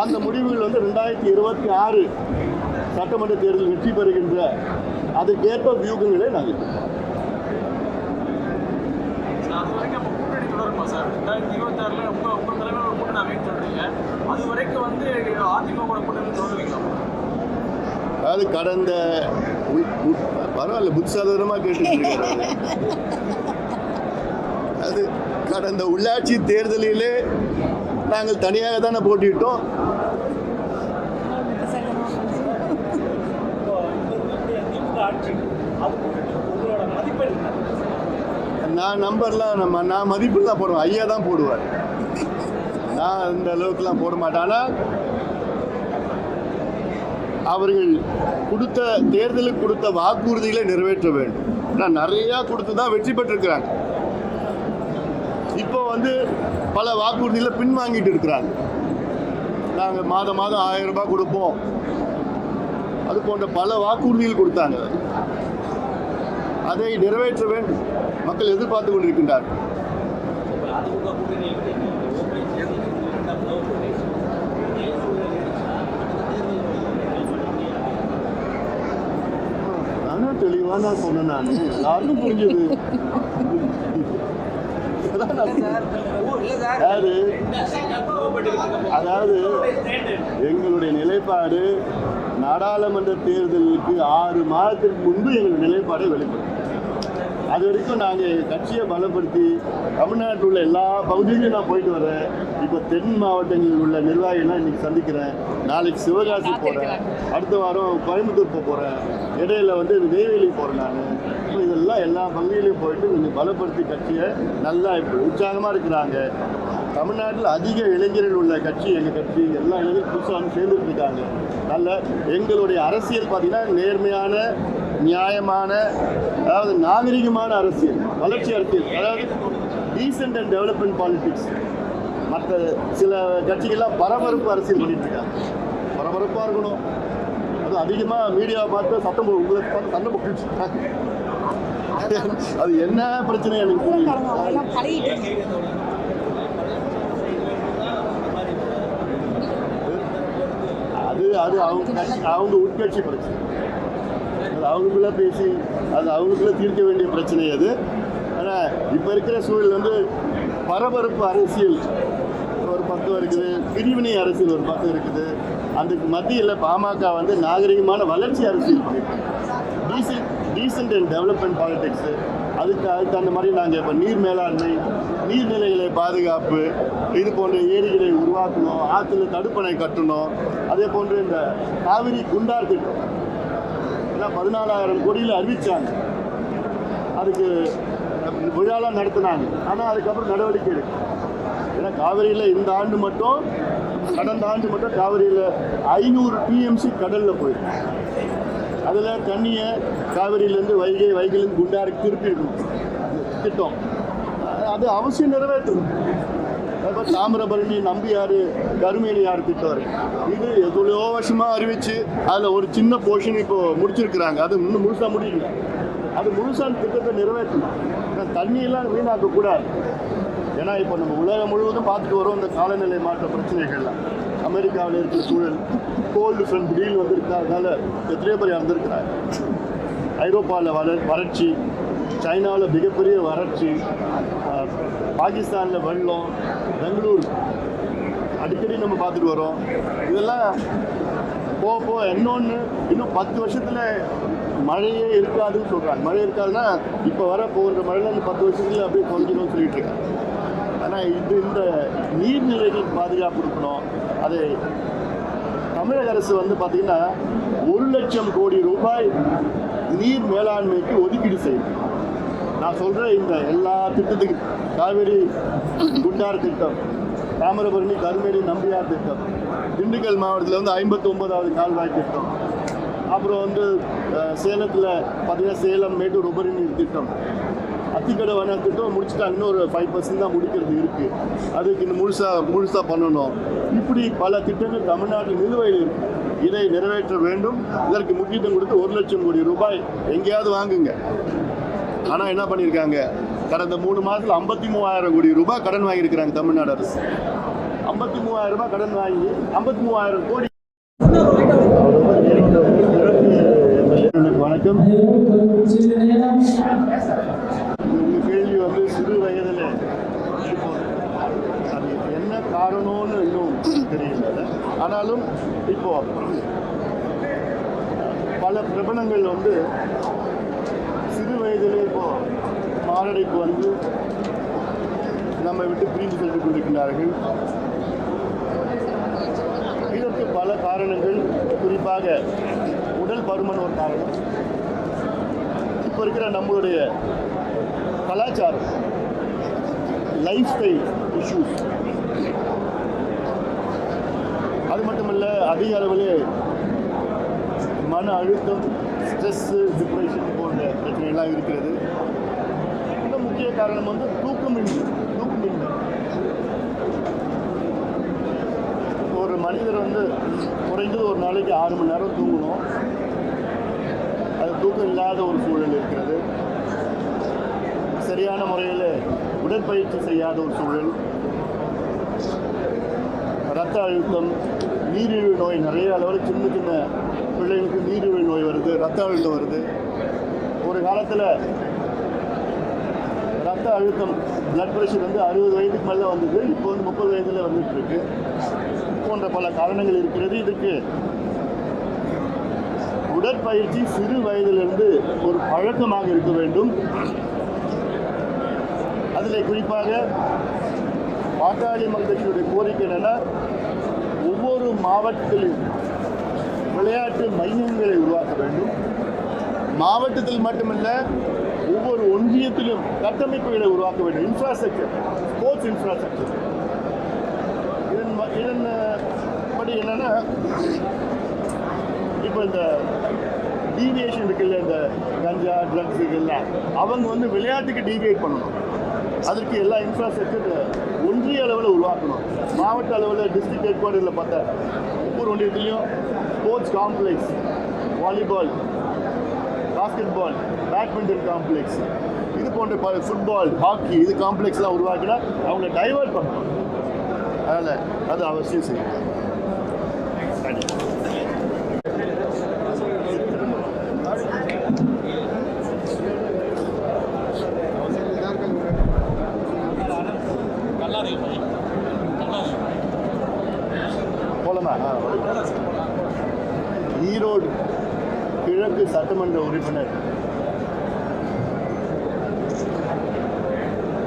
அந்த முடிவுகள் 2026 சட்டமன்ற தேர்தல் வெற்றி பெறுகின்ற அதற்கேற்ப வியூகங்களை நாங்கள் அதாவது கடந்த பரவாயில்ல புத்திசாலித்தனமாக கேட்டு அது கடந்த உள்ளாட்சி தேர்தலிலே நாங்கள் தனியாக தானே போட்டிட்டோம். நான் நம்பர்லாம் நான் மதிப்பெல்லாம் போடுவேன். ஐயா தான் போடுவார். நான் இந்த அளவுக்குலாம் போட மாட்டேன். ஆனால் அவர்கள் தேர்தலுக்கு கொடுத்த வாக்குறுதிகளை நிறைவேற்ற வேண்டும். நான் நிறையா கொடுத்து தான் வெற்றி பெற்றிருக்கிறாங்க. இப்போ பல வாக்குறுதிகளை பின்வாங்கிட்டு இருக்கிறாங்க. நாங்கள் மாதம் 1000 ரூபாய் கொடுப்போம், அது போன்ற பல வாக்குறுதிகள் கொடுத்தாங்க. அதை நிறைவேற்ற வேண்டும். மக்கள் எதிர்பார்த்து கொண்டிருக்கின்றார்கள். நானும் தெளிவாக நான் சொன்னேன். நான் எல்லாருக்கும் புரிஞ்சது. அதாவது எங்களுடைய நிலைப்பாடு நாடாளுமன்ற தேர்தலுக்கு 6 மாதத்திற்கு முன்பு எங்களுடைய நிலைப்பாடை வெளிப்படுத்தும். அது வரைக்கும் நாங்கள் கட்சியை பலப்படுத்தி தமிழ்நாட்டில் உள்ள எல்லா பகுதியிலும் நான் போயிட்டு வரேன். இப்போ தென் மாவட்டங்களில் உள்ள நிர்வாகிகள்லாம் இன்னைக்கு சந்திக்கிறேன். நாளைக்கு சிவகாசி போகிறேன், அடுத்த வாரம் கோயம்புத்தூர் போகிறேன், இடையில நெய்வேலி போகிறேன். நான் இதெல்லாம் எல்லா பகுதியிலையும் போயிட்டு கொஞ்சம் பலப்படுத்தி கட்சியை நல்லா இப்போ உற்சாகமாக இருக்கிறாங்க. தமிழ்நாட்டில் அதிக இளைஞர்கள் உள்ள கட்சி எங்கள் கட்சி. எல்லா இளைஞர்கள் புதுசாக சேர்ந்துட்டு இருக்காங்க. நல்ல எங்களுடைய அரசியல் பார்த்திங்கன்னா நேர்மையான, நியாயமான, அதாவது நாகரிகமான அரசியல், வளர்ச்சி அரசியல், அதாவது டீசென்ட் அண்ட் டெவலப்மெண்ட் பாலிடிக்ஸ். மற்ற சில கட்சிகள்லாம் பரபரப்பு அரசியல் பண்ணிட்டு இருக்காங்க. பரபரப்பாக இருக்கணும். அது அதிகமாக மீடியாவை பார்த்து சட்டம் உங்களுக்கு பார்த்து சண்டை போட்டுருக்காங்க. அது என்ன பிரச்சனை எனக்கு புரியல. அது அவங்க உட்கட்சி பிரச்சனை. அது அவங்களுக்குள்ள பேசி அது அவங்களுக்குள்ள தீர்க்க வேண்டிய பிரச்சனை அது. ஆனால் இப்போ இருக்கிற சூழல் பரபரப்பு அரசியல் ஒரு பக்கம் இருக்குது, பிரிவினை அரசியல் ஒரு பக்கம் இருக்குது. அதுக்கு மத்தியில் பாமக நாகரிகமான வளர்ச்சி அரசியல் பண்ணிட்டு டீசென்ட் அண்ட் டெவலப்மெண்ட் பாலிடிக்ஸு. அதுக்கு அந்த மாதிரி நாங்கள் இப்போ நீர் மேலாண்மை, நீர்நிலைகளை பாதுகாப்பு, இது போன்ற ஏரிகளை உருவாக்கணும், ஆற்றுல தடுப்பணை கட்டணும். அதே போன்று இந்த காவிரி குண்டார் திட்டம் ஏன்னா 14,000 கோடியில் அறிவித்தாங்க, அதுக்கு விழாலாம் நடத்தினாங்க. ஆனால் அதுக்கப்புறம் நடவடிக்கை எடுக்கும். ஏன்னா காவிரியில் இந்த ஆண்டு மட்டும், கடந்த ஆண்டு மட்டும் காவிரியில் 500 டிஎம்சி கடலில் போயிருக்கு. அதில் தண்ணியை காவிரியிலேருந்து வைகையிலேருந்து குண்டாருக்கு திருப்பி இருக்கணும் திட்டம். அது அவசியம் நிறைவேற்றணும். அதுபோல் தாமிரபரணி, நம்பியாறு, கருமேனியாறு திட்டம் இருக்கு. இது எவ்வளோ வருஷமாக அறிவித்து அதில் ஒரு சின்ன போர்ஷன் இப்போ முடிச்சிருக்கிறாங்க. அது இன்னும் முழுசாக முடியல. அது முழுசான திட்டத்தை நிறைவேற்றணும். தண்ணியெல்லாம் வீணாக்கக்கூடாது. ஏன்னா இப்போ நம்ம உலகம் முழுவதும் பார்த்துட்டு வரோம் இந்த காலநிலை மாற்ற பிரச்சனைகள்லாம். அமெரிக்காவில் இருக்கிற சூழல், கோல்டு ஃப்ரண்ட் திடீர்னு வந்திருக்கு, அதனால எத்தனையோ பேர் இறந்துருக்கிறாங்க. ஐரோப்பாவில் வறட்சி, சைனாவில் மிகப்பெரிய வறட்சி, பாகிஸ்தானில் வெள்ளம், பெங்களூர் அடிக்கடி நம்ம பார்த்துட்டு வரோம். இதெல்லாம் போக இன்னொன்று இன்னும் 10 வருஷத்தில் மழையே இருக்காதுன்னு சொல்கிறாங்க. மழை இருக்காதுன்னா இப்போ போகிற மழையில் இந்த 10 வருஷத்துல அப்படியே குறைஞ்சிடும்னு சொல்லிட்டு இருக்காங்க. ஆனால் இந்த நீர்நிலைகளுக்கு பாதுகாப்பு கொடுக்கணும். அது தமிழக அரசு பார்த்திங்கன்னா 1,00,000 கோடி ரூபாய் நீர் மேலாண்மைக்கு ஒதுக்கீடு செய்யும். நான் சொல்கிறேன், இந்த எல்லா திட்டத்துக்கும் காவிரி குண்டார் திட்டம், தாமிரபரணி, கருமேனி, நம்பியார் திட்டம், திண்டுக்கல் மாவட்டத்தில் 59வது கால்வாய் திட்டம், அப்புறம் சேலத்தில் பார்த்தீங்கன்னா சேலம் மேட்டூர் உபரி நீர் திட்டம், அத்திக்கடை வன திட்டம் முடிச்சுட்டா இன்னொரு 5% தான் முடிக்கிறது இருக்குது. அதுக்கு இன்னும் முழுசாக பண்ணணும். இப்படி பல திட்டங்கள் தமிழ்நாட்டில் நிலுவையில் இருக்குது. இதை நிறைவேற்ற வேண்டும். இதற்கு முக்கியத்துவம் கொடுத்து 1,00,000 கோடி ரூபாய் எங்கேயாவது வாங்குங்க. ஆனால் என்ன பண்ணியிருக்காங்க, கடந்த 3 மாதத்தில் 53,000 கோடி ரூபாய் கடன் வாங்கியிருக்கிறாங்க தமிழ்நாடு அரசு. 53,000 ரூபாய் கடன் வாங்கி 53,000 கோடி. வணக்கம். உங்கள் கேள்வி சிறு வயதில் அது என்ன காரணம்னு இன்னும் தெரியல. ஆனாலும் இப்போ பல பிரபலங்கள் சிறு வயதிலே இப்போ மாரடைப்பு நம்மை விட்டு பிரிந்து சென்று கொண்டிருக்கிறார்கள். இதற்கு பல காரணங்கள், குறிப்பாக உடல் பருமன் ஒரு காரணம். இப்போ இருக்கிற நம்மளுடைய கலாச்சாரம், லைஃப் ஸ்டைல் இஷ்யூஸ், அது மட்டுமல்ல அதிக அளவில் மன அழுத்தம், ஸ்ட்ரெஸ்ஸு, டிப்ரெஷன் போன்ற பிரச்சனைகள்லாம் இருக்கிறது. இன்னும் முக்கிய காரணம் தூக்கமின்மை. ஒரு மனிதர் குறைந்தது ஒரு நாளைக்கு 6 மணி நேரம் தூங்கணும். அது தூக்கம் இல்லாத ஒரு சூழல் இருக்கிறது. சரியான முறையில் உடற்பயிற்சி செய்யாத ஒரு சூழல், இரத்த அழுத்தம், நீரிழிவு நோய், நிறைய அளவில் சின்ன பிள்ளைங்களுக்கு நீரிழிவு நோய் வருது, இரத்த அழுத்தம் வருது. ஒரு காலத்தில் இரத்த அழுத்தம், பிளட் ப்ரெஷர் 60 வயதுக்கு மேலே வந்தது. இப்போ 30 வயதில் வந்துட்டுருக்கு. போன்ற பல காரணங்கள் இருக்கிறது. இதுக்கு உடற்பயிற்சி சிறு வயதிலிருந்து ஒரு பழக்கமாக இருக்க வேண்டும். அதில் குறிப்பாக பாட்டாளி மக்கள் கட்சியுடைய கோரிக்கை என்னென்னா, ஒவ்வொரு மாவட்டத்திலும் விளையாட்டு மையங்களை உருவாக்க வேண்டும். மாவட்டத்தில் மட்டுமல்ல, ஒவ்வொரு ஒன்றியத்திலும் கட்டமைப்புகளை உருவாக்க வேண்டும். Infrastructure, sports infrastructure. இதன் படி என்னென்னா, இப்போ இந்த டீவியேஷன் இருக்குல்ல, இந்த கஞ்சா ட்ரக்ஸ் இதெல்லாம் அவங்க விளையாட்டுக்கு டீவியேட் பண்ணணும். அதற்கு எல்லா இன்ஃப்ராஸ்ட்ரக்சர் ஒன்றிய அளவில் உருவாக்கணும். மாவட்ட அளவில் டிஸ்ட்ரிக்ட் ஹெட் குவார்ட்டரில் பார்த்தா ஒவ்வொரு ஒன்றியத்துலேயும் sports complex, volleyball, basket ball, badminton complex, இது போன்ற ஃபுட்பால், ஹாக்கி, இது காம்ப்ளெக்ஸ்லாம் உருவாக்கினா அவங்க டைவர்ட் பண்ணணும். அதனால் அது அவசியம் செய்யணும். போலமா? ஈரோடு கிழக்கு சட்டமன்ற உறுப்பினர்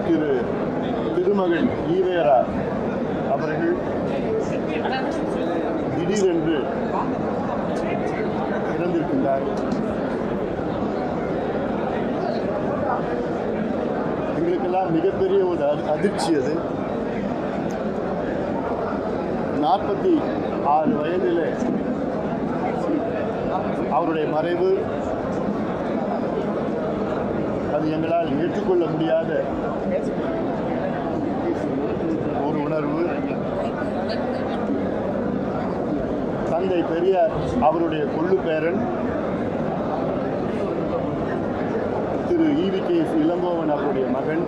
திரு திருமகன் ஈவேரா அவர்கள் திடீரென்று இறந்திருக்கின்றார். எங்களுக்கெல்லாம் மிகப்பெரிய ஒரு அதிர்ச்சி. அது 46 வயதில் அவருடைய மறைவு அது எங்களால் ஏற்றுக்கொள்ள முடியாத ஒரு உணர்வு. தந்தை பெரியார் அவருடைய கொள்ளு பேரன் திரு ஈவிகே இளங்கோவன் அவருடைய மகன்,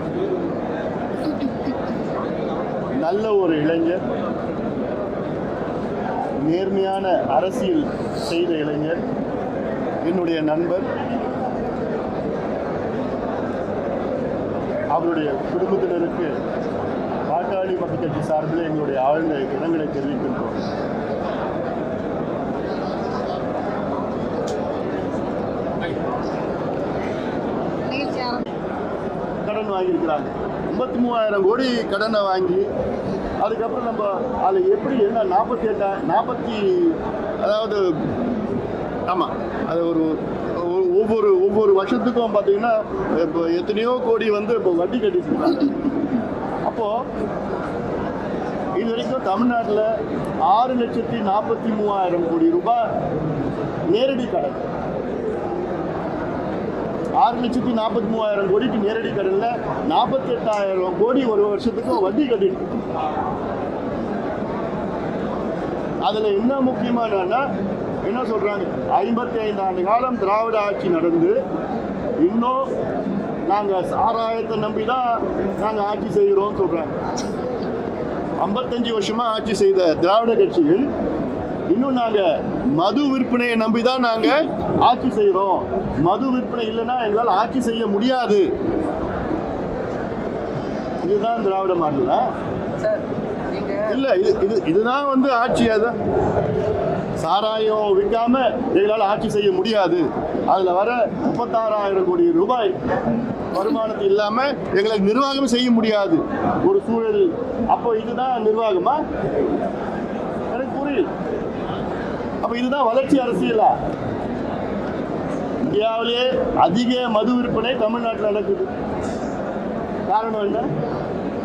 நல்ல ஒரு இளைஞர், நேர்மையான அரசியல் செய்த இளைஞர், என்னுடைய நண்பர். அவருடைய குடும்பத்தினருக்கு பாட்டாளி மக்கள் கட்சி சார்பில் எங்களுடைய ஆழ்ந்த இடங்களை தெரிவிக்கின்றோம். கடன் வாங்கியிருக்கிறாங்க, 53,000 கோடி கடனை வாங்கி, அதுக்கப்புறம் நம்ம அதில் எப்படி என்ன 48 அதாவது ஆமாம், அது ஒவ்வொரு வருஷத்துக்கும் பார்த்தீங்கன்னா இப்போ எத்தனையோ கோடி வந்து இப்போ வட்டி கட்டிட்டு. அப்போது இது வரைக்கும் தமிழ்நாட்டில் 6,43,000 கோடி ரூபாய் நேரடி கடன், 6,43,000 கோடிக்கு நேரடி கடனில் 48,000 கோடி ஒரு வருஷத்துக்கும் வட்டி கட்டிட்டு. அதில் என்ன முக்கியமானன்னா என்ன சொல்கிறாங்க, 55 ஆண்டு காலம் திராவிட ஆட்சி நடந்து இன்னும் நாங்கள் சாராயத்தை நம்பி தான் நாங்கள் ஆட்சி செய்கிறோம்னு சொல்கிறாங்க. 55 வருஷமாக ஆட்சி செய்த திராவிட கட்சிகள் இன்னும் நாங்கள் மது விற்பனையை நம்பி தான் நாங்கள் ஆட்சி செய்கிறோம், மது விற்பனை இல்லைன்னா எங்களால் ஆட்சி செய்ய முடியாது. இதுதான் திராவிட மாடல் இல்லை. இதுதான் வந்து ஆட்சி. அதான் சாராயம் விற்காம எங்களால் ஆட்சி செய்ய முடியாது, அதில் வர 36,000 கோடி ரூபாய் வருமானத்து இல்லாமல் எங்களுக்கு நிர்வாகம் செய்ய முடியாது ஒரு சூழல். அப்போ இதுதான் நிர்வாகமா? எனக்கு புரியல. அப்போ இதுதான் வளர்ச்சி அரசியலா? இந்தியாவிலே அதிக மது விற்பனை தமிழ்நாட்டில் நடக்குது. காரணம் என்ன?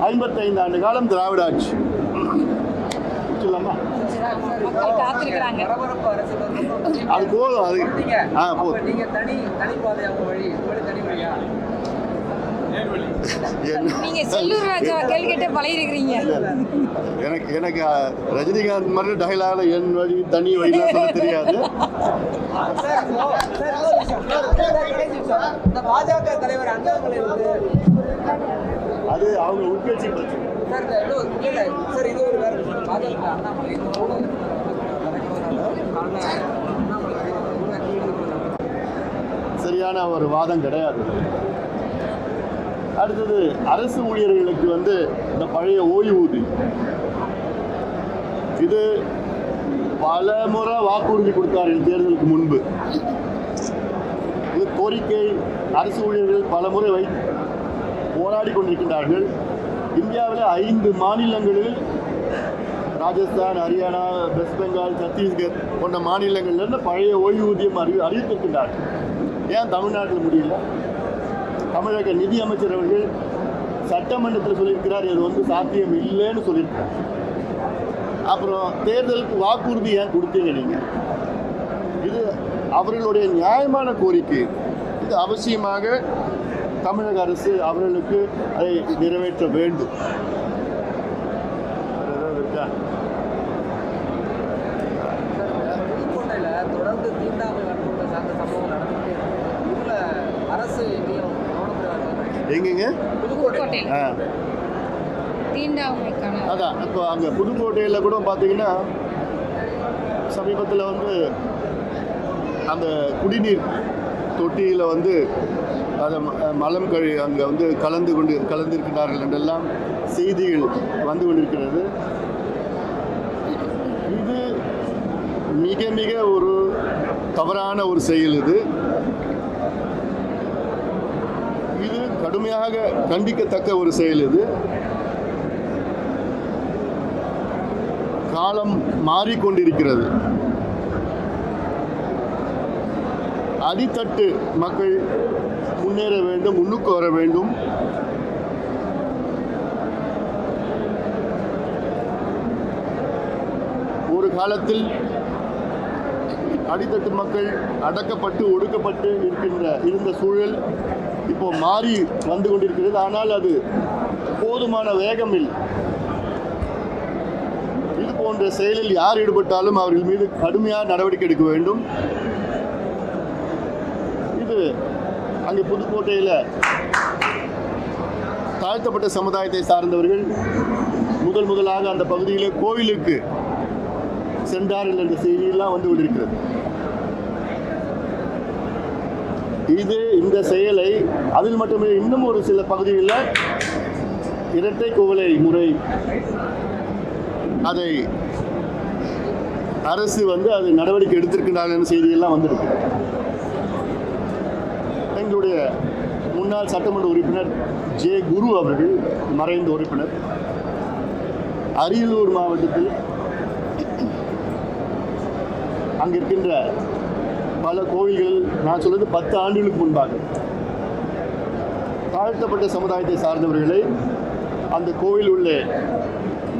55 ஆண்டு காலம் திராவிட ஆட்சி. சொல்லலாமா? அது போதும். அது போதும். எனக்கு ரஜினிகாந்த் மாதிரி டைலாக்ல என் வழி தனி வழிலாம் சொல்ல தெரியாது. பாஜக தலைவர் அண்ணாமலை அது அவங்க உட்கட்சி பிரச்சனை. சரியான ஒரு வாதம் கிடையாது. அடுத்தது அரசு ஊழியர்களுக்கு வந்து இந்த பழைய ஓய்வூதியம், இது பல முறை வாக்குறுதி கொடுத்தார் தேர்தலுக்கு முன்பு. இது கோரிக்கை அரசு ஊழியர்கள் பல முறை போராடி கொண்டிருக்கின்றார்கள். இந்தியாவில் 5 மாநிலங்களில், ராஜஸ்தான், ஹரியானா, வெஸ்ட் பெங்கால், சத்தீஸ்கர் போன்ற மாநிலங்களிலிருந்து பழைய ஓய்வூதியம் அறிவித்திருக்கின்றார்கள். ஏன் தமிழ்நாட்டில் முடியல? தமிழக நிதி அமைச்சர் அவர்கள் சட்டமன்றத்தில் சொல்லியிருக்கிறார், இது வந்து சாத்தியம் இல்லைன்னு சொல்லியிருக்கார். அப்புறம் தேர்தலுக்கு வாக்குறுதி ஏன் கொடுத்தீங்க நீங்கள்? இது அவர்களுடைய நியாயமான கோரிக்கை. இது அவசியமாக தமிழக அரசு அவர்களுக்கு அதை நிறைவேற்ற வேண்டும். புதுக்கோட்டையில் தொடர்ந்து தீண்டாமை வன்கொடுமை சார்ந்த சம்பவம் நடந்துகிட்டே இருக்கு. இதுல அரசு எங்கெங்க? புதுக்கோட்டையில் அதான் இப்போ அங்கே புதுக்கோட்டையில் கூட பார்த்தீங்கன்னா சமீபத்தில் வந்து அந்த குடிநீர் தொட்டியில் வந்து அதை மலம் அங்கே வந்து கலந்திருக்கிறார்கள் என்றெல்லாம் செய்திகள் வந்து கொண்டிருக்கிறது. இது மிக மிக ஒரு தவறான ஒரு செயல். இது கடுமையாக கண்டிக்கத்தக்க ஒரு செயல். இது காலம் மாறிக்கொண்டிருக்கிறது. அடித்தட்டு மக்கள் முன்னேற வேண்டும், முன்னுக்கு வர வேண்டும். காலத்தில் அடித்தட்டு மக்கள் அடக்கப்பட்டு ஒடுக்கப்பட்டு இருந்த சூழல் இப்போ மாறி வந்து கொண்டிருக்கிறது. ஆனால் அது போதுமான வேகம் இல்லை. இது போன்ற செயலில் யார் ஈடுபட்டாலும் அவர்கள் மீது கடுமையான நடவடிக்கை எடுக்க வேண்டும். இது அங்கே புதுக்கோட்டையில் தாழ்த்தப்பட்ட சமுதாயத்தை சார்ந்தவர்கள் முதலாக அந்த பகுதியிலே கோவிலுக்கு சென்றார்கள் என்ற செய்தியெல்லாம் வந்து கொண்டிருக்கிறது. இந்த செயலை அதில் மட்டுமே இன்னும் ஒரு சில பகுதிகளில் இரட்டை குவளை முறை அதை அரசு அது நடவடிக்கை எடுத்திருக்கிறார்கள் செய்தியெல்லாம் வந்திருக்கு. எங்களுடைய முன்னாள் சட்டமன்ற உறுப்பினர் ஜே குரு அவர்கள், மறைந்த உறுப்பினர், அரியலூர் மாவட்டத்தில் அங்கிருக்கின்ற பல கோவில்கள், நான் சொல்வது 10 ஆண்டுகளுக்கு முன்பாக தாழ்த்தப்பட்ட சமுதாயத்தை சார்ந்தவர்களை அந்த கோவில் உள்ளே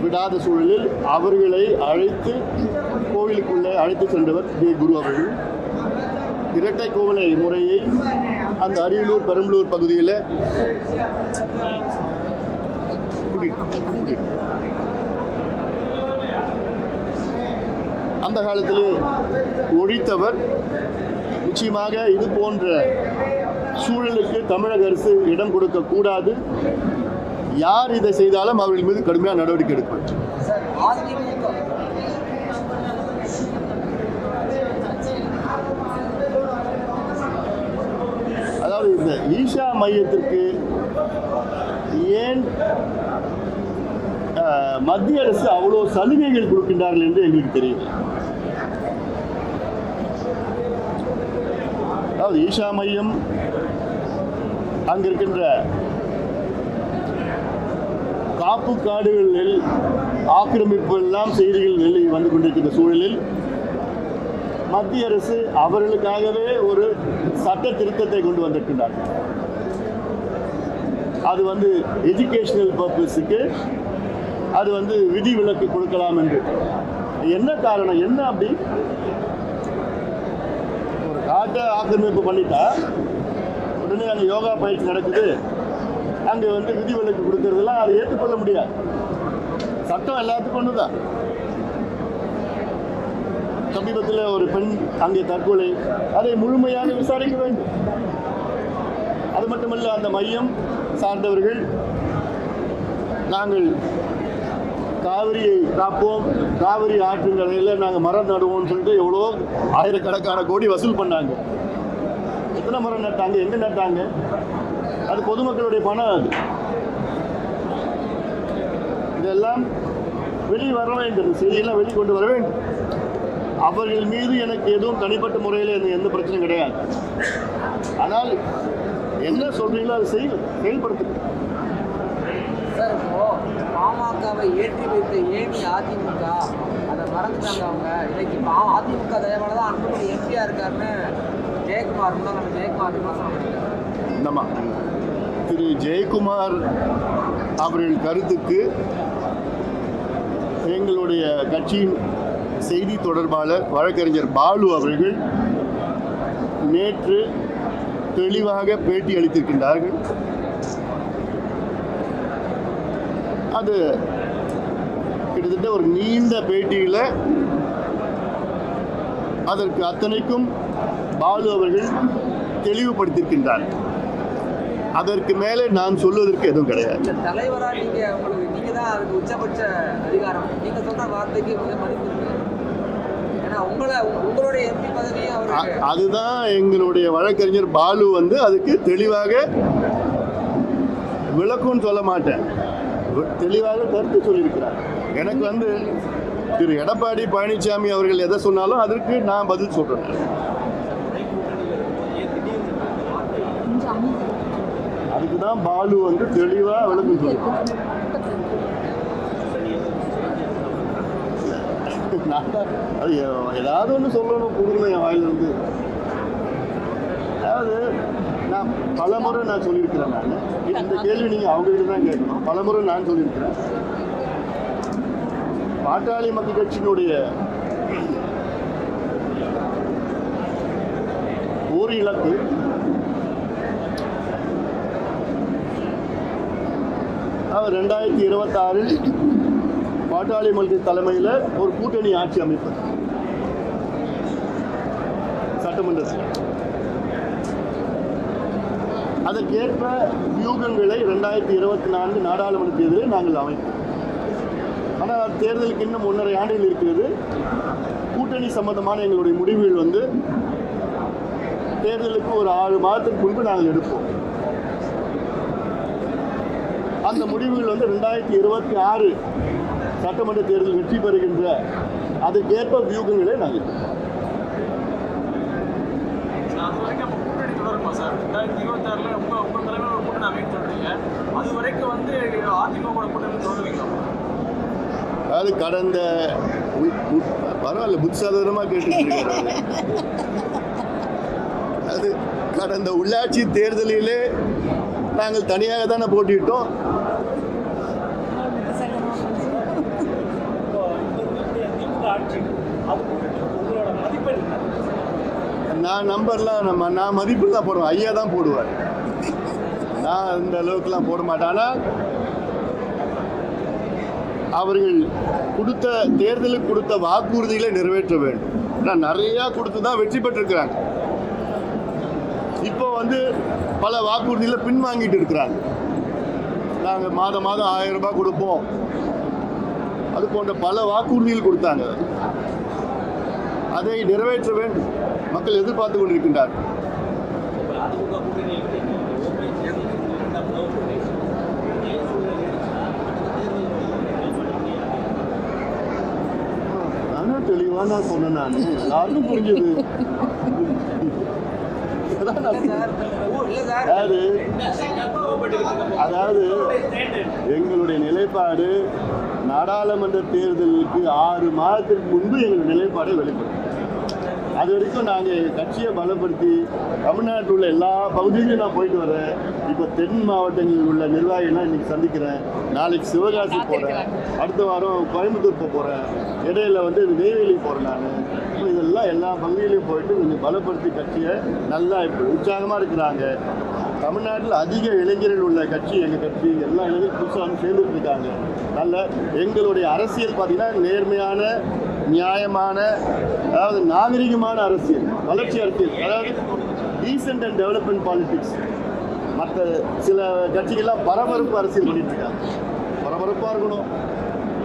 விடாத சூழலில் அவர்களை அழைத்து கோவிலுக்குள்ளே அழைத்து சென்றவர் ஜே குரு அவர்கள். இரட்டை கோவலை முறையை அந்த அரியலூர் பெரம்பலூர் பகுதியில் அந்த காலத்தில் ஒழித்தவர். நிச்சயமாக இது போன்ற சூழலுக்கு தமிழக அரசு இடம் கொடுக்க கூடாது. யார் இதை செய்தாலும் அவர்கள் மீது கடுமையான நடவடிக்கை எடுப்பார். அதாவது இந்த ஈஷா மையத்திற்கு ஏன் மத்திய அரசு அவ்வளோ சலுகைகள் கொடுக்கின்றார்கள் என்று எங்களுக்கு தெரியல. அதாவது ஈஷா மையம் அங்கிருக்கின்ற காப்பு காடுகளில் ஆக்கிரமிப்பு எல்லாம் செய்திகள் வெளியே வந்து கொண்டிருக்கின்ற சூழலில் மத்திய அரசு அவர்களுக்காகவே ஒரு சட்ட திருத்தத்தை கொண்டு வந்திருக்கின்றார்கள். அது எஜுகேஷனல் பர்பஸுக்கு அது விதி விலக்கு கொடுக்கலாம் என்று. என்ன காரணம், என்ன அப்படி ஒரு காட்டை ஆக்கிரமிப்பு பண்ணிட்டா உடனே அங்கே யோகா பயிற்சி நடக்குது, அங்கே விதி விலக்கு கொடுக்கறதெல்லாம் அதை ஏற்றுக்கொள்ள முடியாது. சட்டம் எல்லாத்துக்கும் ஒன்று தான். சமீபத்தில் ஒரு பெண் அங்கே தற்கொலை, அதை முழுமையாக விசாரிக்க வேண்டும். அது மட்டுமல்ல, அந்த மையம் சார்ந்தவர்கள் நாங்கள் காவிரியை காப்போம், காவிரி ஆற்றுங்கரையில் நாங்கள் மரம் நடுவோம்னு சொல்லிட்டு எவ்வளோ ஆயிரக்கணக்கான கோடி வசூல் பண்ணாங்க. எத்தனை மரம் நட்டாங்க, எங்கே நட்டாங்க? அது பொதுமக்களுடைய பணம். அது இதெல்லாம் வெளியே வர வேண்டும், செய்தியெல்லாம் வெளிக்கொண்டு வர வேண்டும். அவர்கள் மீது எனக்கு எதுவும் தனிப்பட்ட முறையில் எந்த பிரச்சனையும் கிடையாது. ஆனால் என்ன சொல்றீங்களோ அதை செயல்படுத்து. சார், இப்போ பாமகவை ஏற்றி வைத்த ஏமி அதிமுக அதை மறந்துட்டாங்க. அவங்க இன்னைக்கு அதிமுக தயவால தான் அன்புமணி எம்பியா இருக்காருன்னு ஜெயக்குமார் நம்ம ஜெயக்குமார் விமர்சனம் பண்ணிட்டாங்க. திரு ஜெயக்குமார் அவர்கள் கருத்துக்கு எங்களுடைய கட்சியின் செய்தி தொடர்பாளர் வழக்கறிஞர் பாலு அவர்கள் நேற்று தெளிவாக பேட்டி அளித்திருக்கின்றார்கள். அது கிட்டத்தட்ட ஒரு நீண்ட பேட்டியில் அதற்கு அத்தனைக்கும் பாலு அவர்கள் தெளிவுபடுத்தியிருக்கின்றார். அதற்கு மேலே நான் சொல்வதற்கு எதுவும் கிடையாது. தலைவரா நீங்க தான் அதுக்கு உச்சபட்ச அதிகாரம். நீங்க சொன்ன வார்த்தைக்கு மதிப்பு இருக்கு. ஏன்னா உங்களுடைய எம்பி பதவியை அதுதான் எங்களுடைய வழக்கறிஞர் பாலு அதுக்கு தெளிவாக விளக்கும்னு சொல்ல மாட்டேன், தெளிவாக கருத்து சொல்லியிருக்கிறார். எனக்கு திரு எடப்பாடி பழனிசாமி அவர்கள் எதை சொன்னாலும் அதற்கு நான் பதில் சொல்றேன். அதுக்கு தான் பாலு தெளிவாக விளக்கம் சொல்லுவாங்க. அது ஏதாவது ஒன்று சொல்லணும், கொடுக்கணும் என் வாயிலிருந்து. அதாவது நான் பலமுறை சொல்லியிருக்கிறேன். நான் இந்த கேள்வி நீங்கள் அவங்ககிட்ட தான் கேட்கணும். பலமுறை நான் சொல்லியிருக்கிறேன். பாட்டாளி மக்கள் கட்சியினுடைய ஒரு இலக்கு, அவர் 2026 பாட்டாளி மக்கள் தலைமையில் ஒரு கூட்டணி ஆட்சி அமைப்பது சட்டமன்றத்தில். அதற்கேற்ப வியூகங்களை 2024 நாடாளுமன்ற தேர்தலில் நாங்கள் அமைப்போம். ஆனால் தேர்தலுக்கு இன்னும் 1.5 ஆண்டுகள் இருக்கிறது. கூட்டணி சம்பந்தமான எங்களுடைய முடிவுகள் வந்து தேர்தலுக்கு ஒரு 6 மாதத்துக்கு முன்பு நாங்கள் எடுப்போம். அந்த முடிவுகள் வந்து 2026 சட்டமன்ற தேர்தல் வெற்றி பெறுகின்ற அதற்கேற்ப வியூகங்களை நாங்கள் அது கடந்த பரவாயில்ல புத்தாதாரமாக கேட்டுட்டு இருக்காரு. அது கடந்த உள்ளாட்சி தேர்தலிலே நாங்கள் தனியாக தானே போட்டிட்டோம். நான் நம்பர்லாம் நான் மதிப்பு தான் போடுவேன். ஐயா தான் போடுவார். நான் அந்த அளவுக்குலாம் போட மாட்டேன். ஆனால் அவர்கள் கொடுத்த தேர்தலுக்கு கொடுத்த வாக்குறுதிகளை நிறைவேற்ற வேண்டும். நான் நிறையா கொடுத்து தான் வெற்றி பெற்றிருக்கிறாங்க. இப்போ வந்து பல வாக்குறுதிகளை பின்வாங்கிட்டு இருக்கிறாங்க. நாங்கள் மாதம் 1000 ரூபாய் கொடுப்போம், அது போன்ற பல வாக்குறுதிகள் கொடுத்தாங்க. அதை நிறைவேற்ற வேண்டும். மக்கள் எதிர்பார்த்து கொண்டிருக்கின்றார்கள். நானும் தெளிவாக நான் சொன்னேன். நான் எல்லாருக்கும் புரிஞ்சது. அதாவது எங்களுடைய நிலைப்பாடு நாடாளுமன்ற தேர்தலுக்கு 6 மாதத்திற்கு முன்பு எங்களுடைய நிலைப்பாடை வெளிப்படும். அது வரைக்கும் நாங்கள் கட்சியை பலப்படுத்தி தமிழ்நாட்டில் உள்ள எல்லா பகுதியிலையும் நான் போயிட்டு வரேன். இப்போ தென் மாவட்டங்களில் உள்ள நிர்வாகிகள்லாம் இன்றைக்கி சந்திக்கிறேன். நாளைக்கு சிவகாசி போகிறேன், அடுத்த வாரம் கோயம்புத்தூர் போகிறேன், இடையில வந்து நெய்வேலி போகிறேன். நான் இப்போ இதெல்லாம் எல்லா பகுதியிலையும் போயிட்டு கொஞ்சம் பலப்படுத்தி கட்சியை நல்லா இப்போ உற்சாகமாக இருக்கிறாங்க. தமிழ்நாட்டில் அதிக இளைஞர்கள் உள்ள கட்சி எங்கள் கட்சி. எல்லா இளைஞர்கள் புதுசாக வந்து சேர்ந்துட்டு இருக்காங்க. நல்ல எங்களுடைய அரசியல் பார்த்திங்கன்னா நேர்மையான, நியாயமான, அதாவது நாகரிகமான அரசியல், வளர்ச்சி அரசியல், அதாவது டீசென்ட் அண்ட் டெவலப்மெண்ட் பாலிடிக்ஸ். மற்ற சில கட்சிகள்லாம் பரபரப்பு அரசியல் பண்ணிட்டு இருக்காங்க. பரபரப்பாக இருக்கணும்.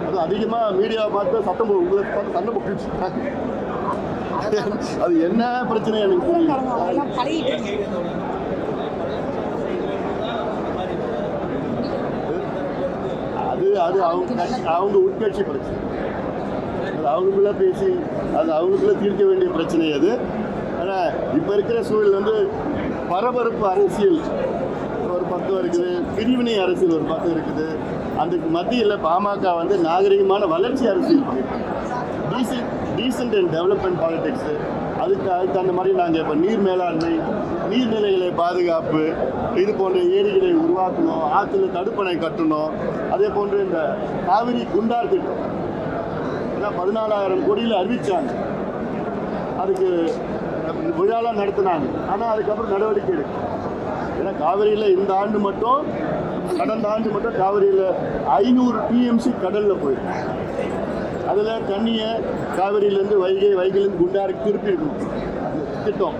அது அதிகமாக மீடியாவை பார்த்து சட்டம் உங்களை பார்த்து சண்டை போட்டுருக்காங்க. அது என்ன பிரச்சனை எனக்கு புரியல. அது அவங்க உட்கட்சி பிரச்சனை. அது அவங்களுக்குள்ள பேசி அது அவங்களுக்குள்ள தீர்க்க வேண்டிய பிரச்சனை அது. ஆனால் இப்போ இருக்கிற சூழல் வந்து பரபரப்பு அரசியல் ஒரு பக்கம் இருக்குது, பிரிவினை அரசியல் ஒரு பக்கம் இருக்குது. அதுக்கு மத்தியில் பாமக வந்து நாகரிகமான வளர்ச்சி அரசியல் பண்ணியிருக்கோம். Decent and development politics. அதுக்கு அந்த மாதிரி நாங்கள் இப்போ நீர் மேலாண்மை, நீர்நிலைகளை பாதுகாப்பு, இது போன்ற ஏரிகளை உருவாக்கணும், ஆற்றுல தடுப்பணை கட்டணும். அதே போன்று இந்த காவிரி குண்டார் திட்டம் 14,000 கோடியில் அறிவித்தாங்க. அதுக்கு விழாலாம் நடத்தினாங்க. ஆனால் அதுக்கப்புறம் நடவடிக்கை எடுக்கும். ஏன்னா காவிரியில் இந்த ஆண்டு மட்டும், கடந்த ஆண்டு மட்டும் காவிரியில் 500 TMC கடலில் போயிருக்கு. அதில் தண்ணியை காவிரியிலேருந்து வைகையிலேருந்து குண்டாருக்கு திருப்பி இருக்கணும் திட்டம்.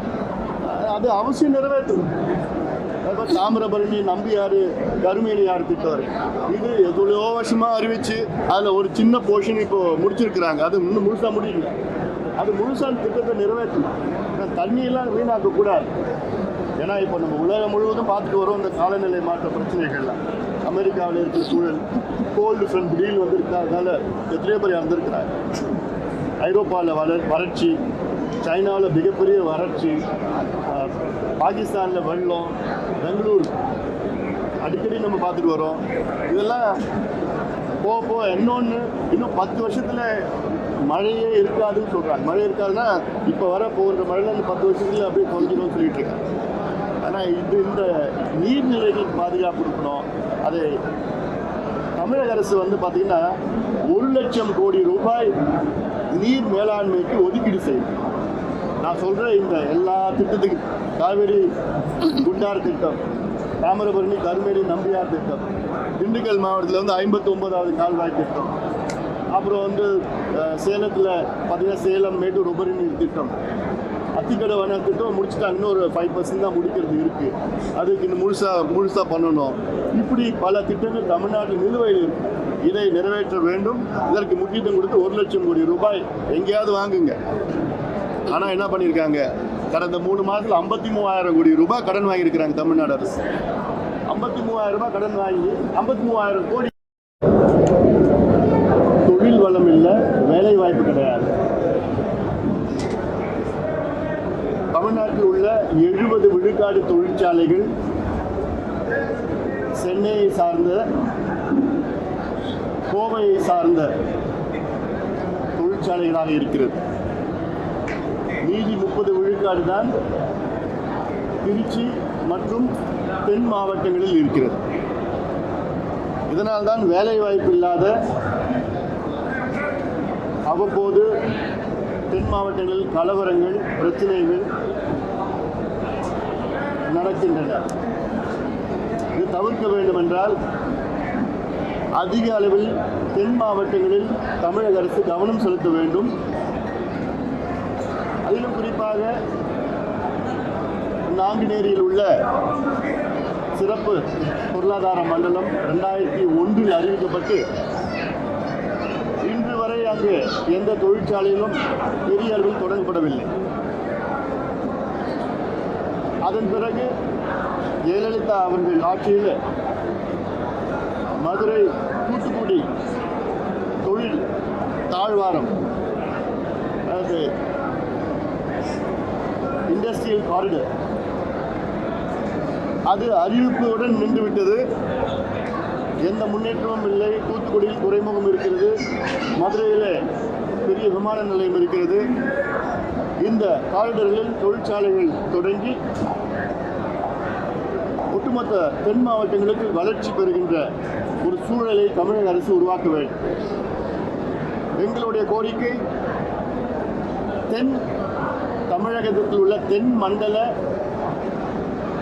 அது அவசியம் நிறைவேற்றணும். அதுபோல் தாமிரபரணி, நம்பியாறு, கருமேனியாறு திட்டம் இருக்குது. இது எவ்வளோ வருஷமாக அறிவித்து அதில் ஒரு சின்ன போர்ஷன் இப்போது முடிச்சிருக்கிறாங்க. அது இன்னும் முழுசாக முடியல. அது முழுசான திட்டத்தை நிறைவேற்றணும். தண்ணியெல்லாம் வீணாக்கக்கூடாது. ஏன்னா இப்போ நம்ம உலகம் முழுவதும் பார்த்துட்டு வரோம் இந்த காலநிலை மாற்ற பிரச்சனைகள்லாம். அமெரிக்காவில் இருக்கிற சூழல், கோல்டு ஃப்ரண்ட் டீல் வந்திருக்கு, அதனால எத்தனையோ பேர் இறந்துருக்கிறாங்க. ஐரோப்பாவில் வறட்சி, சைனாவில் மிகப்பெரிய வறட்சி, பாகிஸ்தானில் வெள்ளம், பெங்களூர் அடிக்கடி நம்ம பார்த்துட்டு வரோம். இதெல்லாம் போக இன்னொன்று இன்னும் 10 வருஷத்தில் மழையே இருக்காதுன்னு சொல்கிறாங்க. மழை இருக்காதுன்னா இப்போ வர போகிற மழையில் இந்த 10 வருஷத்துல அப்படியே குறைஞ்சிடும்னு சொல்லிட்டு இருக்காங்க. ஆனால் இந்த நீர்நிலைகளுக்கு பாதுகாப்பு கொடுக்கணும். அது தமிழக அரசு வந்து பார்த்திங்கன்னா 1 லட்சம் கோடி ரூபாய் நீர் மேலாண்மைக்கு ஒதுக்கீடு செய்யும். நான் சொல்கிற இந்த எல்லா திட்டத்துக்கு காவேரி குண்டார் திட்டம், தாமிரபரணி கருமேனி நம்பியார் திட்டம், திண்டுக்கல் மாவட்டத்தில் வந்து 59வது கால்வாய் திட்டம், அப்புறம் வந்து சேலத்தில் பார்த்தீங்கன்னா சேலம் மேட்டூர் உபரி நீர் திட்டம், அத்திக்கடை வன திட்டம் முடிச்சுட்டாங்க. இன்னொரு 5% தான் முடிக்கிறது இருக்குது. அதுக்கு இன்னும் முழுசாக பண்ணணும். இப்படி பல திட்டங்கள் தமிழ்நாட்டில் நிலுவையில் இருக்கு. இதை நிறைவேற்ற வேண்டும். இதற்கு முக்கியத்துவம் கொடுத்து 1 லட்சம் கோடி ரூபாய் எங்கேயாவது வாங்குங்க. ஆனால் என்ன பண்ணியிருக்காங்க, கடந்த 3 மாதத்தில் 53,000 கோடி ரூபாய் கடன் வாங்கியிருக்கிறாங்க தமிழ்நாடு அரசு. 53,000 ரூபாய் கடன் வாங்கி 53,000 கோடி. தொழில் வளம் இல்லை, வேலை வாய்ப்பு கிடையாது. தமிழ்நாட்டில் உள்ள 70 விழுக்காடு தொழிற்சாலைகள் சென்னையை சார்ந்த, கோவையை சார்ந்த தொழிற்சாலைகளாக இருக்கிறது. மீதி 30 விழுக்காடு தான் திருச்சி மற்றும் தென் மாவட்டங்களில் இருக்கிறது. இதனால்தான் வேலை வாய்ப்பு இல்லாத, அவ்வப்போது தென் மாவட்டங்களில் கலவரங்கள், பிரச்சனைகள் நடக்கின்றன. இது தவிர்க்க வேண்டும் என்றால் அதிக அளவில் தென் மாவட்டங்களில் தமிழக அரசு கவனம் செலுத்த வேண்டும். அதிலும் குறிப்பாக நாங்குநேரியில் உள்ள சிறப்பு பொருளாதார மண்டலம் 2001 அறிவிக்கப்பட்டு இன்று வரை அங்கு எந்த தொழிற்சாலையிலும் பெரிய அளவில் தொடங்கப்படவில்லை. அதன் பிறகு ஜெயலலிதா அவர்கள் ஆட்சியில் மதுரை தூத்துக்குடி தொழில் தாழ்வாரம், அதாவது இண்டஸ்ட்ரியல் காரிடர், அது அறிவிப்புடன் நின்றுவிட்டது. எந்த முன்னேற்றமும் இல்லை. தூத்துக்குடியில் துறைமுகம் இருக்கிறது, மதுரையில் பெரிய விமான நிலையம் இருக்கிறது. இந்த காரிடர்களில் தொழிற்சாலைகள் தொடங்கி ஒட்டுமொத்த தென் மாவட்டங்களுக்கு வளர்ச்சி பெறுகின்ற ஒரு சூழலை தமிழக அரசு உருவாக்க வேண்டும். எங்களுடைய கோரிக்கை, தென் தமிழகத்தில் உள்ள தென் மண்டல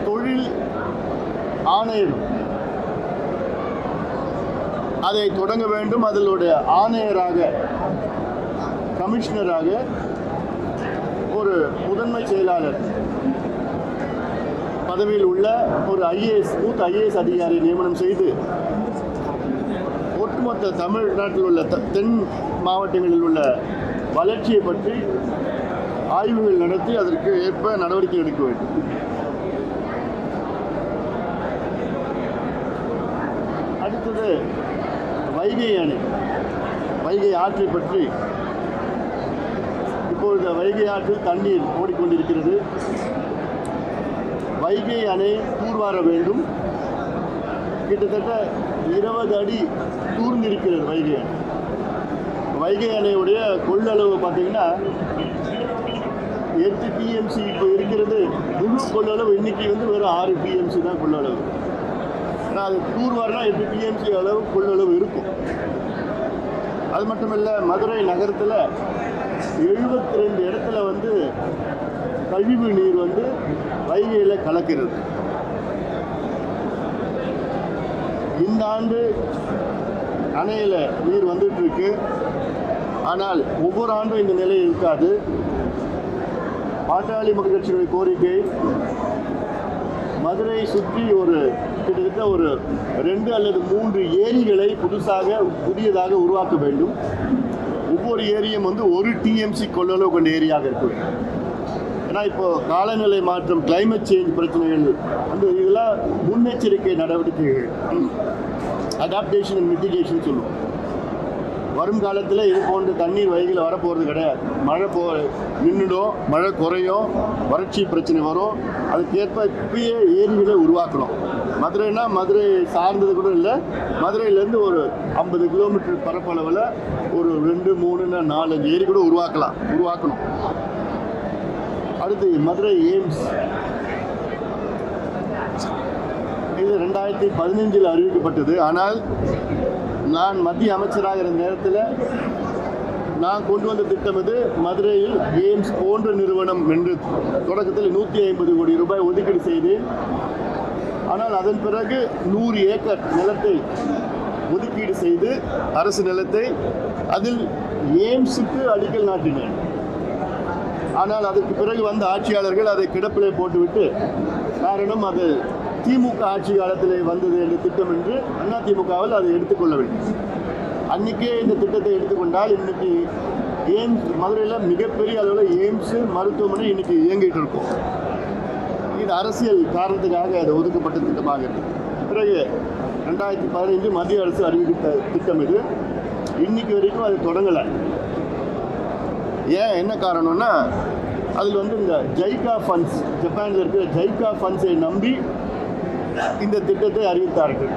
தொழில் ஆணையம் அதை தொடங்க வேண்டும். அதனுடைய ஆணையராக, கமிஷனராக ஒரு முதன்மை செயலாளர் பதவியில் உள்ள ஒரு மூத்த ஐஏஎஸ் அதிகாரி நியமனம் செய்து ஒட்டுமொத்த தமிழ்நாட்டில் உள்ள தென் மாவட்டங்களில் உள்ள வளர்ச்சியை பற்றி ஆய்வுகள் நடத்தி அதற்கு ஏற்ப நடவடிக்கை எடுக்க வேண்டும். அடுத்தது வைகை அணை, வைகை ஆற்றை பற்றி. இப்பொழுது வைகை ஆற்றில் தண்ணீர் ஓடிக்கொண்டிருக்கிறது. வைகை அணை தூர்வார வேண்டும். கிட்டத்தட்ட 20 அடி தூர்ந்திருக்கிறது வைகை அணை. வைகை அணையுடைய கொள்ளளவு பார்த்தீங்கன்னா 8 டிஎம்சி இப்போ இருக்கிறது. முழு கொள்ளளவு இன்னைக்கு வந்து வெறும் 6 டிஎம்சி தான் கொள்ளளவு. ஆனால் அது தூர்வாரினா 8 டிஎம்சி அளவு கொள்ளளவு இருக்கும். அது மட்டும் இல்லை, மதுரை நகரத்தில் 72 இடத்துல வந்து கழிவு நீர் வந்து வைகையில் கலக்கிறது. இந்த ஆண்டு அணையில் நீர் வந்துட்டு இருக்கு. ஆனால் ஒவ்வொரு ஆண்டும் இந்த நிலை இருக்காது. பாட்டாளி மக்கள் கட்சியினுடைய கோரிக்கை, மதுரையை சுற்றி கிட்டத்தட்ட ஒரு 2 அல்லது 3 ஏரிகளை புதியதாக உருவாக்க வேண்டும். ஒவ்வொரு ஏரியும் வந்து 1 டிஎம்சி கொள்ளளவு கொண்ட ஏரியாக இருக்கும். ஏன்னா இப்போ காலநிலை மாற்றம், கிளைமேட் சேஞ்ச் பிரச்சனைகள் வந்து இதெல்லாம் முன்னெச்சரிக்கை நடவடிக்கைகள், அடாப்டேஷன் அண்ட் மிட்டிகேஷன் சொல்லுவோம். வரும் காலத்தில் இது போன்ற தண்ணீர் வைகையில் வரப்போகிறது கிடையாது. மழை நின்றுடும், மழை குறையும், வறட்சி பிரச்சனை வரும். அதுக்கேற்ப இப்பயே ஏரிகளை உருவாக்கணும். மதுரைனா மதுரை சார்ந்தது கூட இல்லை, மதுரையிலேருந்து ஒரு 50 கிலோமீட்டர் பரப்பளவில் ஒரு 2, 3, 4, 5 ஏரி கூட உருவாக்கணும். அடுத்து மதுரை எய்ம்ஸ், இது 2015 அறிவிக்கப்பட்டது. ஆனால் நான் மத்திய அமைச்சராக இருந்த நேரத்தில் நான் கொண்டு வந்த திட்டம் இது மதுரையில் எய்ம்ஸ் போன்ற நிறுவனம் என்று தொடக்கத்தில் 150 கோடி ரூபாய் ஒதுக்கீடு செய்து, ஆனால் அதன் பிறகு 100 ஏக்கர் நிலத்தை ஒதுக்கீடு செய்து அரசு நிலத்தை அதில் எய்ம்ஸுக்கு அடிக்கல் நாட்டினர். ஆனால் அதற்கு பிறகு வந்த ஆட்சியாளர்கள் அதை கிடப்பிலே போட்டுவிட்டு, காரணம் அது திமுக ஆட்சி காலத்திலே வந்தது என்ற திட்டம் என்று அதிமுகவில் அதை எடுத்துக்கொள்ளவில்லை. அன்றைக்கே இந்த திட்டத்தை எடுத்துக்கொண்டால் இன்னைக்கு எய்ம்ஸ் மதுரையில் மிகப்பெரிய அளவில் எய்ம்ஸு மருத்துவமனை இன்னைக்கு இயங்கிட்டு இருக்கும். இது அரசியல் காரணத்துக்காக அது ஒதுக்கப்பட்ட திட்டமாக இருக்குது. பிறகு 2015 மத்திய அரசு அறிவித்த திட்டம் இது. இன்னைக்கு வரைக்கும் அது தொடங்கலை. ஏன், என்ன காரணம்னா அதில் இந்த ஜைகா ஃபண்ட்ஸ், ஜப்பானில் இருக்கிற ஜைகா ஃபண்ட்ஸை நம்பி இந்த திட்டத்தை அறிவித்தார்கள்.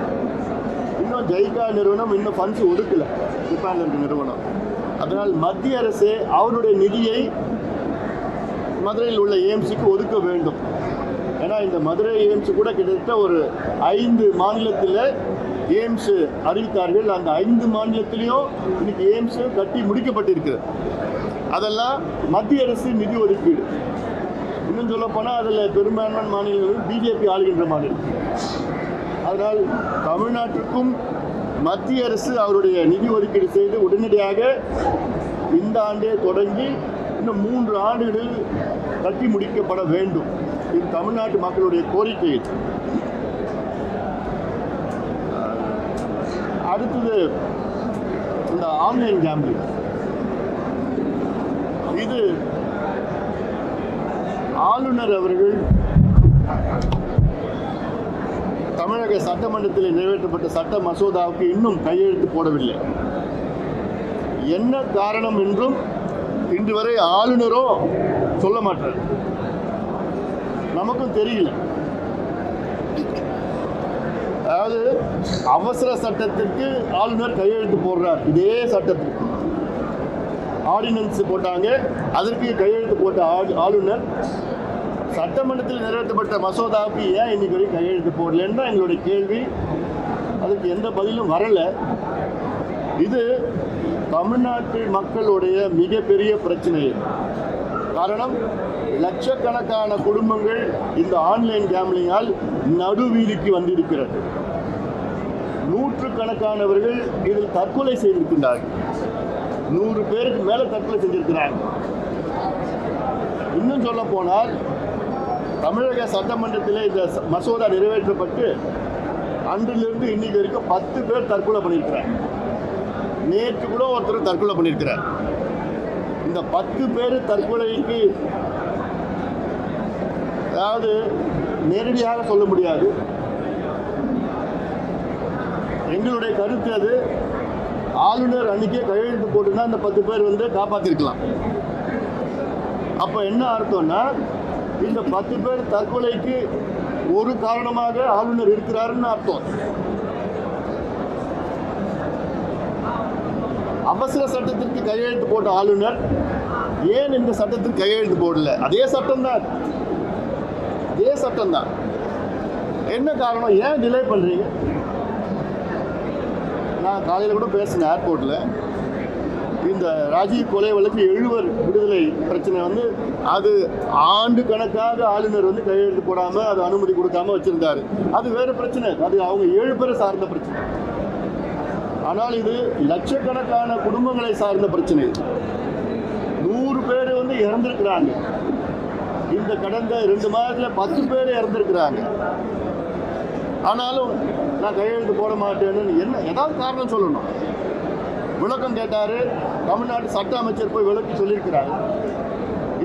இன்னும் ஜைகா நிறுவனம் இன்னும் ஃபண்ட்ஸ் ஒதுக்கலை, ஜப்பானில் இருக்கிற நிறுவனம். அதனால் மத்திய அரசு அவருடைய நிதியை மதுரையில் உள்ள எய்ம்ஸுக்கு ஒதுக்க வேண்டும். ஏன்னா இந்த மதுரை எய்ம்ஸ் கூட கிட்டத்தட்ட ஒரு 5 மாநிலத்தில் எய்ம்ஸ் அறிவித்தார்கள். அந்த 5 மாநிலத்திலையும் இன்னைக்கு எய்ம்ஸ் கட்டி முடிக்கப்பட்டிருக்கு. அதெல்லாம் மத்திய அரசு நிதி ஒதுக்கீடு. இன்னும் சொல்ல போனால் அதில் பெரும்பான்மை மாநிலங்கள் பிஜேபி ஆளுகின்ற மாநிலம். அதனால் தமிழ்நாட்டிற்கும் மத்திய அரசு அவருடைய நிதி ஒதுக்கீடு செய்து உடனடியாக இந்த ஆண்டே தொடங்கி இன்னும் 3 ஆண்டுகளில் கட்டி முடிக்கப்பட வேண்டும். இது தமிழ்நாட்டு மக்களுடைய கோரிக்கை. அடுத்தது இந்த ஆன்லைன் கேம்பிளிங். இது ஆளுநர் அவர்கள் தமிழக சட்டமன்றத்தில் நிறைவேற்றப்பட்ட சட்ட மசோதாவுக்கு இன்னும் கையெழுத்து போடவில்லை. என்ன காரணம் என்றும் இன்று வரை ஆளுநரோ சொல்ல மாட்டார். நமக்கும் தெரியல. அதாவது அவசர சட்டத்திற்கு ஆளுநர் கையெழுத்து போடுறார். இதே சட்டத்திற்கு ஆர்டினன்ஸ் போட்டாங்க, அதற்கு கையெழுத்து போட்ட ஆளுநர் சட்டமன்றத்தில் நிறைவேற்றப்பட்ட மசோதாவுக்கு ஏன் இன்னைக்கு வரைக்கும் கையெழுத்து போடலன்னு தான் எங்களுடைய கேள்வி. அதுக்கு எந்த பதிலும் வரலை. இது தமிழ்நாட்டு மக்களுடைய மிகப்பெரிய பிரச்சனை. காரணம், லட்சக்கணக்கான குடும்பங்கள் இந்த ஆன்லைன் கேம்லிங்கால் நடுவீதிக்கு வந்திருக்கிறது. 100கணக்கானவர்கள் இதில் தற்கொலை செய்திருக்கின்றார்கள். 100 பேருக்கு மேலே தற்கொலை செஞ்சிருக்கிறாங்க. இன்னும் சொல்ல போனால் தமிழக சட்டமன்றத்தில் இந்த மசோதா நிறைவேற்றப்பட்டு அன்றிலிருந்து இன்னைக்கு வரைக்கும் 10 பேர் தற்கொலை பண்ணியிருக்கிறார். நேற்று கூட ஒருத்தர் தற்கொலை பண்ணியிருக்கிறார். இந்த 10 பேர் தற்கொலைக்கு அதாவது நேரடியாக சொல்ல முடியாது. எங்களுடைய கருத்து அது, ஆளுநர் அன்னைக்கே கையெழுத்து போட்டுன்னா அந்த 10 பேர் காப்பாற்றிருக்கலாம். அப்போ என்ன அர்த்தம்னா, இந்த 10 பேர் தற்கொலைக்கு ஒரு காரணமாக ஆளுநர் இருக்கிறாருன்னு அர்த்தம். அவசர சட்டத்திற்கு கையெழுத்து போட்ட ஆளுநர் ஏன் இந்த சட்டத்திற்கு கையெழுத்து போடல? அதே சட்டம்தான். என்ன காரணம்? ஏன் டிலே பண்றீங்க? நான் காலையில் கூட பேசினேன் ஏர்போர்ட்டில். இந்த ராஜீவ் கொலை வழக்கு 70 விடுதலை பிரச்சனை அது ஆண்டு கணக்காக ஆளுநர் கையெழுத்து போடாமல் அது அனுமதி கொடுக்காம வச்சிருந்தாரு. அது வேறு பிரச்சனை. அது அவங்க 7 பேரை சார்ந்த பிரச்சனை. ஆனால் இது லட்சக்கணக்கான குடும்பங்களை சார்ந்த பிரச்சனை. 100 பேர் இறந்திருக்கிறாங்க. இந்த கடந்த 2 மாதத்தில் 10 பேர் இறந்திருக்கிறாங்க. ஆனாலும் நான் கையெழுத்து போட மாட்டேன்னு ஏதாவது காரணம் சொல்லணும். விளக்கம் கேட்டார். தமிழ்நாட்டு சட்ட அமைச்சர் போய் விளக்கி சொல்லியிருக்கிறார்.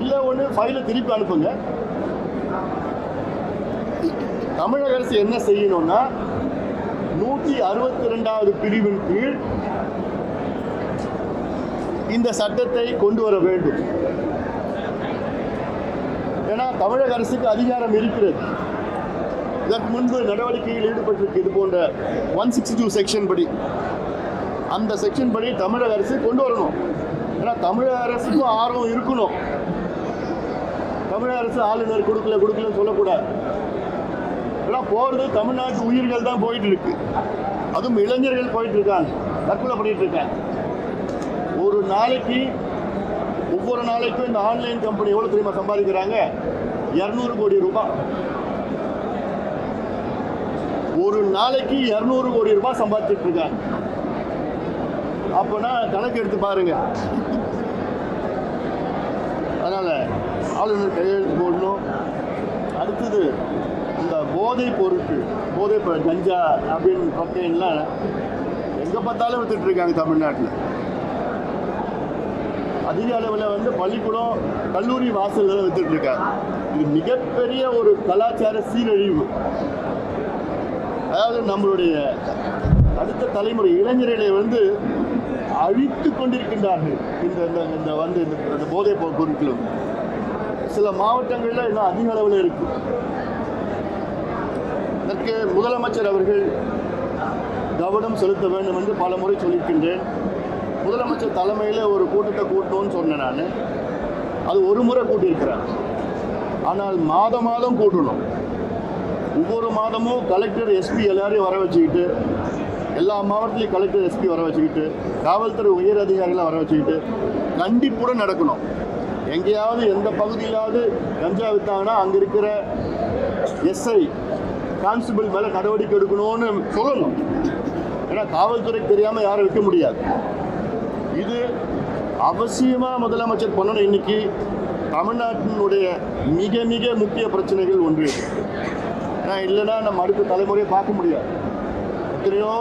இல்லை ஒன்று ஃபைலை திருப்பி அனுப்புங்க. தமிழக அரசு என்ன செய்யணும்னா, 162வது பிரிவின் கீழ் இந்த சட்டத்தை கொண்டு வர வேண்டும். ஏன்னா தமிழக அரசுக்கு அதிகாரம் இருக்கிறது. இதற்கு முன்பு நடவடிக்கையில் ஈடுபட்டிருக்கு. இது போன்ற 162 செக்ஷன் படி, அந்த செக்ஷன் படி தமிழக அரசு கொண்டு வரணும். ஏன்னா தமிழக அரசுக்கும் ஆர்வம் இருக்கணும். தமிழக அரசு ஆளுநர் கொடுக்கலன்னு சொல்லக்கூடாது. ஏன்னா போகிறது தமிழ்நாட்டு உயிர்கள் தான் போயிட்டு இருக்கு. அதுவும் இளைஞர்கள் போயிட்டு இருக்காங்க, தற்கொலை பண்ணிட்டு இருக்காங்க. ஒரு ஒவ்வொரு நாளைக்கும் இந்த ஆன்லைன் கம்பெனி எவ்வளோ தெரியுமா சம்பாதிக்கிறாங்க? 200 கோடி ரூபாய். ஒரு நாளைக்கு 200 கோடி ரூபாய் சம்பாதிச்சுட்டு இருக்காங்க. அப்போனா கணக்கு எடுத்து பாருங்க. அதனால் ஆளுநர் கையெழுத்து போடணும். அடுத்தது இந்த போதைப் பொருட்கள் கஞ்சா அப்படின்னு கொக்கைன்லாம் எங்கே பார்த்தாலும் வித்துட்டு இருக்காங்க தமிழ்நாட்டில். அதிக அளவில் பள்ளிக்கூடம் கல்லூரி வாசல்கள் வித்துட்டு இருக்காங்க. இது மிகப்பெரிய ஒரு கலாச்சார சீரழிவு. அதாவது நம்மளுடைய அடுத்த தலைமுறை இளைஞர்களை அழித்து கொண்டிருக்கின்றார்கள் இந்த போதைப் பொருட்களும். சில மாவட்டங்களில் இன்னும் அதிக அளவில் இருக்கு. இதற்கு முதலமைச்சர் அவர்கள் கவனம் செலுத்த வேண்டும் என்று பல முறை சொல்லியிருக்கின்றேன். முதலமைச்சர் தலைமையில் ஒரு கூட்டத்தை கூட்டணும்னு சொன்னேன் நான். அது ஒரு முறை கூட்டியிருக்கிறேன். ஆனால் மாதம் கூட்டணும். ஒவ்வொரு மாதமும் கலெக்டர் எஸ்பி எல்லாரையும் வர வச்சுக்கிட்டு, எல்லா மாவட்டத்திலையும் கலெக்டர் எஸ்பி வர வச்சுக்கிட்டு, காவல்துறை உயர் அதிகாரிகளை வர வச்சுக்கிட்டு கண்டிப்புடன் நடக்கணும். எங்கேயாவது எந்த பகுதியிலாவது கஞ்சா விற்றாங்கன்னா அங்கே இருக்கிற எஸ்ஐ கான்ஸ்டபிள் மேலே நடவடிக்கை எடுக்கணும்னு சொல்லணும். ஏன்னா காவல்துறைக்கு தெரியாமல் யாரும் விற்க முடியாது. இது அவசியமாக முதலமைச்சர் பண்ணணும். இன்னைக்கு தமிழ்நாட்டினுடைய மிக மிக முக்கிய பிரச்சனைகள் ஒன்று. ஏன்னா இல்லைன்னா நம்ம அடுத்த தலைமுறையை பார்க்க முடியாது. எத்தனையோ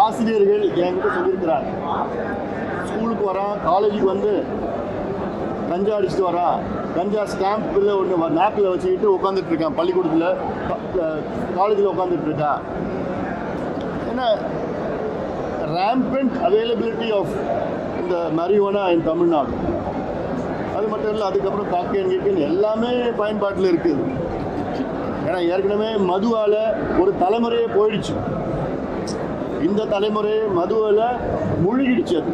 ஆசிரியர்கள் என்கிட்ட சொல்லியிருக்கிறார், ஸ்கூலுக்கு வரான், காலேஜுக்கு கஞ்சா அடிச்சுட்டு வரான், கஞ்சா ஸ்டாம்பில் ஒன்று நாக்கில் வச்சுக்கிட்டு உட்காந்துட்டு இருக்கான், பள்ளிக்கூடத்தில் காலேஜில் உட்காந்துட்டு இருக்கான். ஏன்னா rampant availability of இந்த marijuana இன் தமிழ்நாடு. அது மட்டும் இல்லை, அதுக்கப்புறம் காக்கேன் எல்லாமே பயன்பாட்டில் இருக்குது. ஏன்னா ஏற்கனவே மதுவால் ஒரு தலைமுறையே போயிடுச்சு. இந்த தலைமுறை மதுவில் முழுகிடுச்சு. அது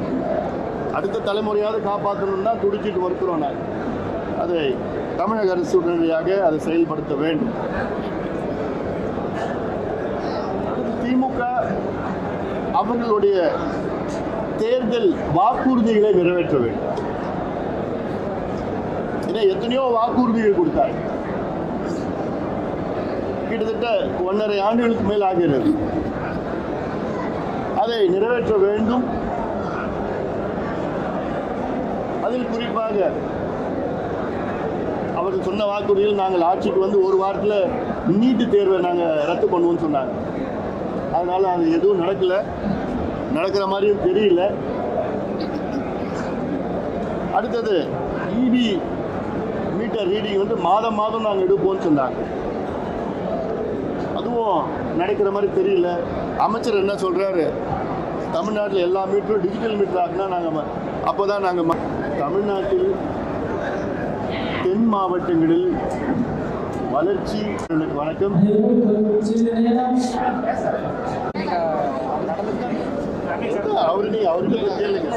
அடுத்த தலைமுறையாவது காப்பாற்றணும்னா துடிச்சிட்டு வருகிறோம். நான் அதை தமிழக அரசு உடனடியாக அதை செயல்படுத்த வேண்டும். திமுக அவர்களுடைய தேர்தல் வாக்குறுதிகளை நிறைவேற்ற வேண்டும். ஏன்னா எத்தனையோ வாக்குறுதிகள் கொடுத்தாங்க. கிட்டத்தட்ட 1.5 ஆண்டுகளுக்கு மேல் ஆகிறது. அதை நிறைவேற்ற வேண்டும். அதில் குறிப்பாக அவர்கள் சொன்ன வாக்குறுதியில் நாங்கள் ஆட்சிக்கு ஒரு வாரத்தில் நீட்டு தேர்வை நாங்கள் ரத்து பண்ணுவோம்னு சொன்னாங்க. அதனால் அது எதுவும் நடக்கிற மாதிரியும் தெரியல. அடுத்தது இபி மீட்டர் ரீடிங் மாதம் நாங்கள் எடுப்போம்னு சொன்னாங்க. அதுவும் நடக்கிற மாதிரி தெரியல. அமைச்சர் என்ன சொல்கிறாரு, தமிழ்நாட்டில் எல்லா மீட்டரும் டிஜிட்டல் மீட்டர் ஆகுனா நாங்கள் அப்போ தான் நாங்கள் தமிழ்நாட்டில் தென் மாவட்டங்களில் வளர்ச்சி. வணக்கம். அவர்கிட்ட கேளுங்க.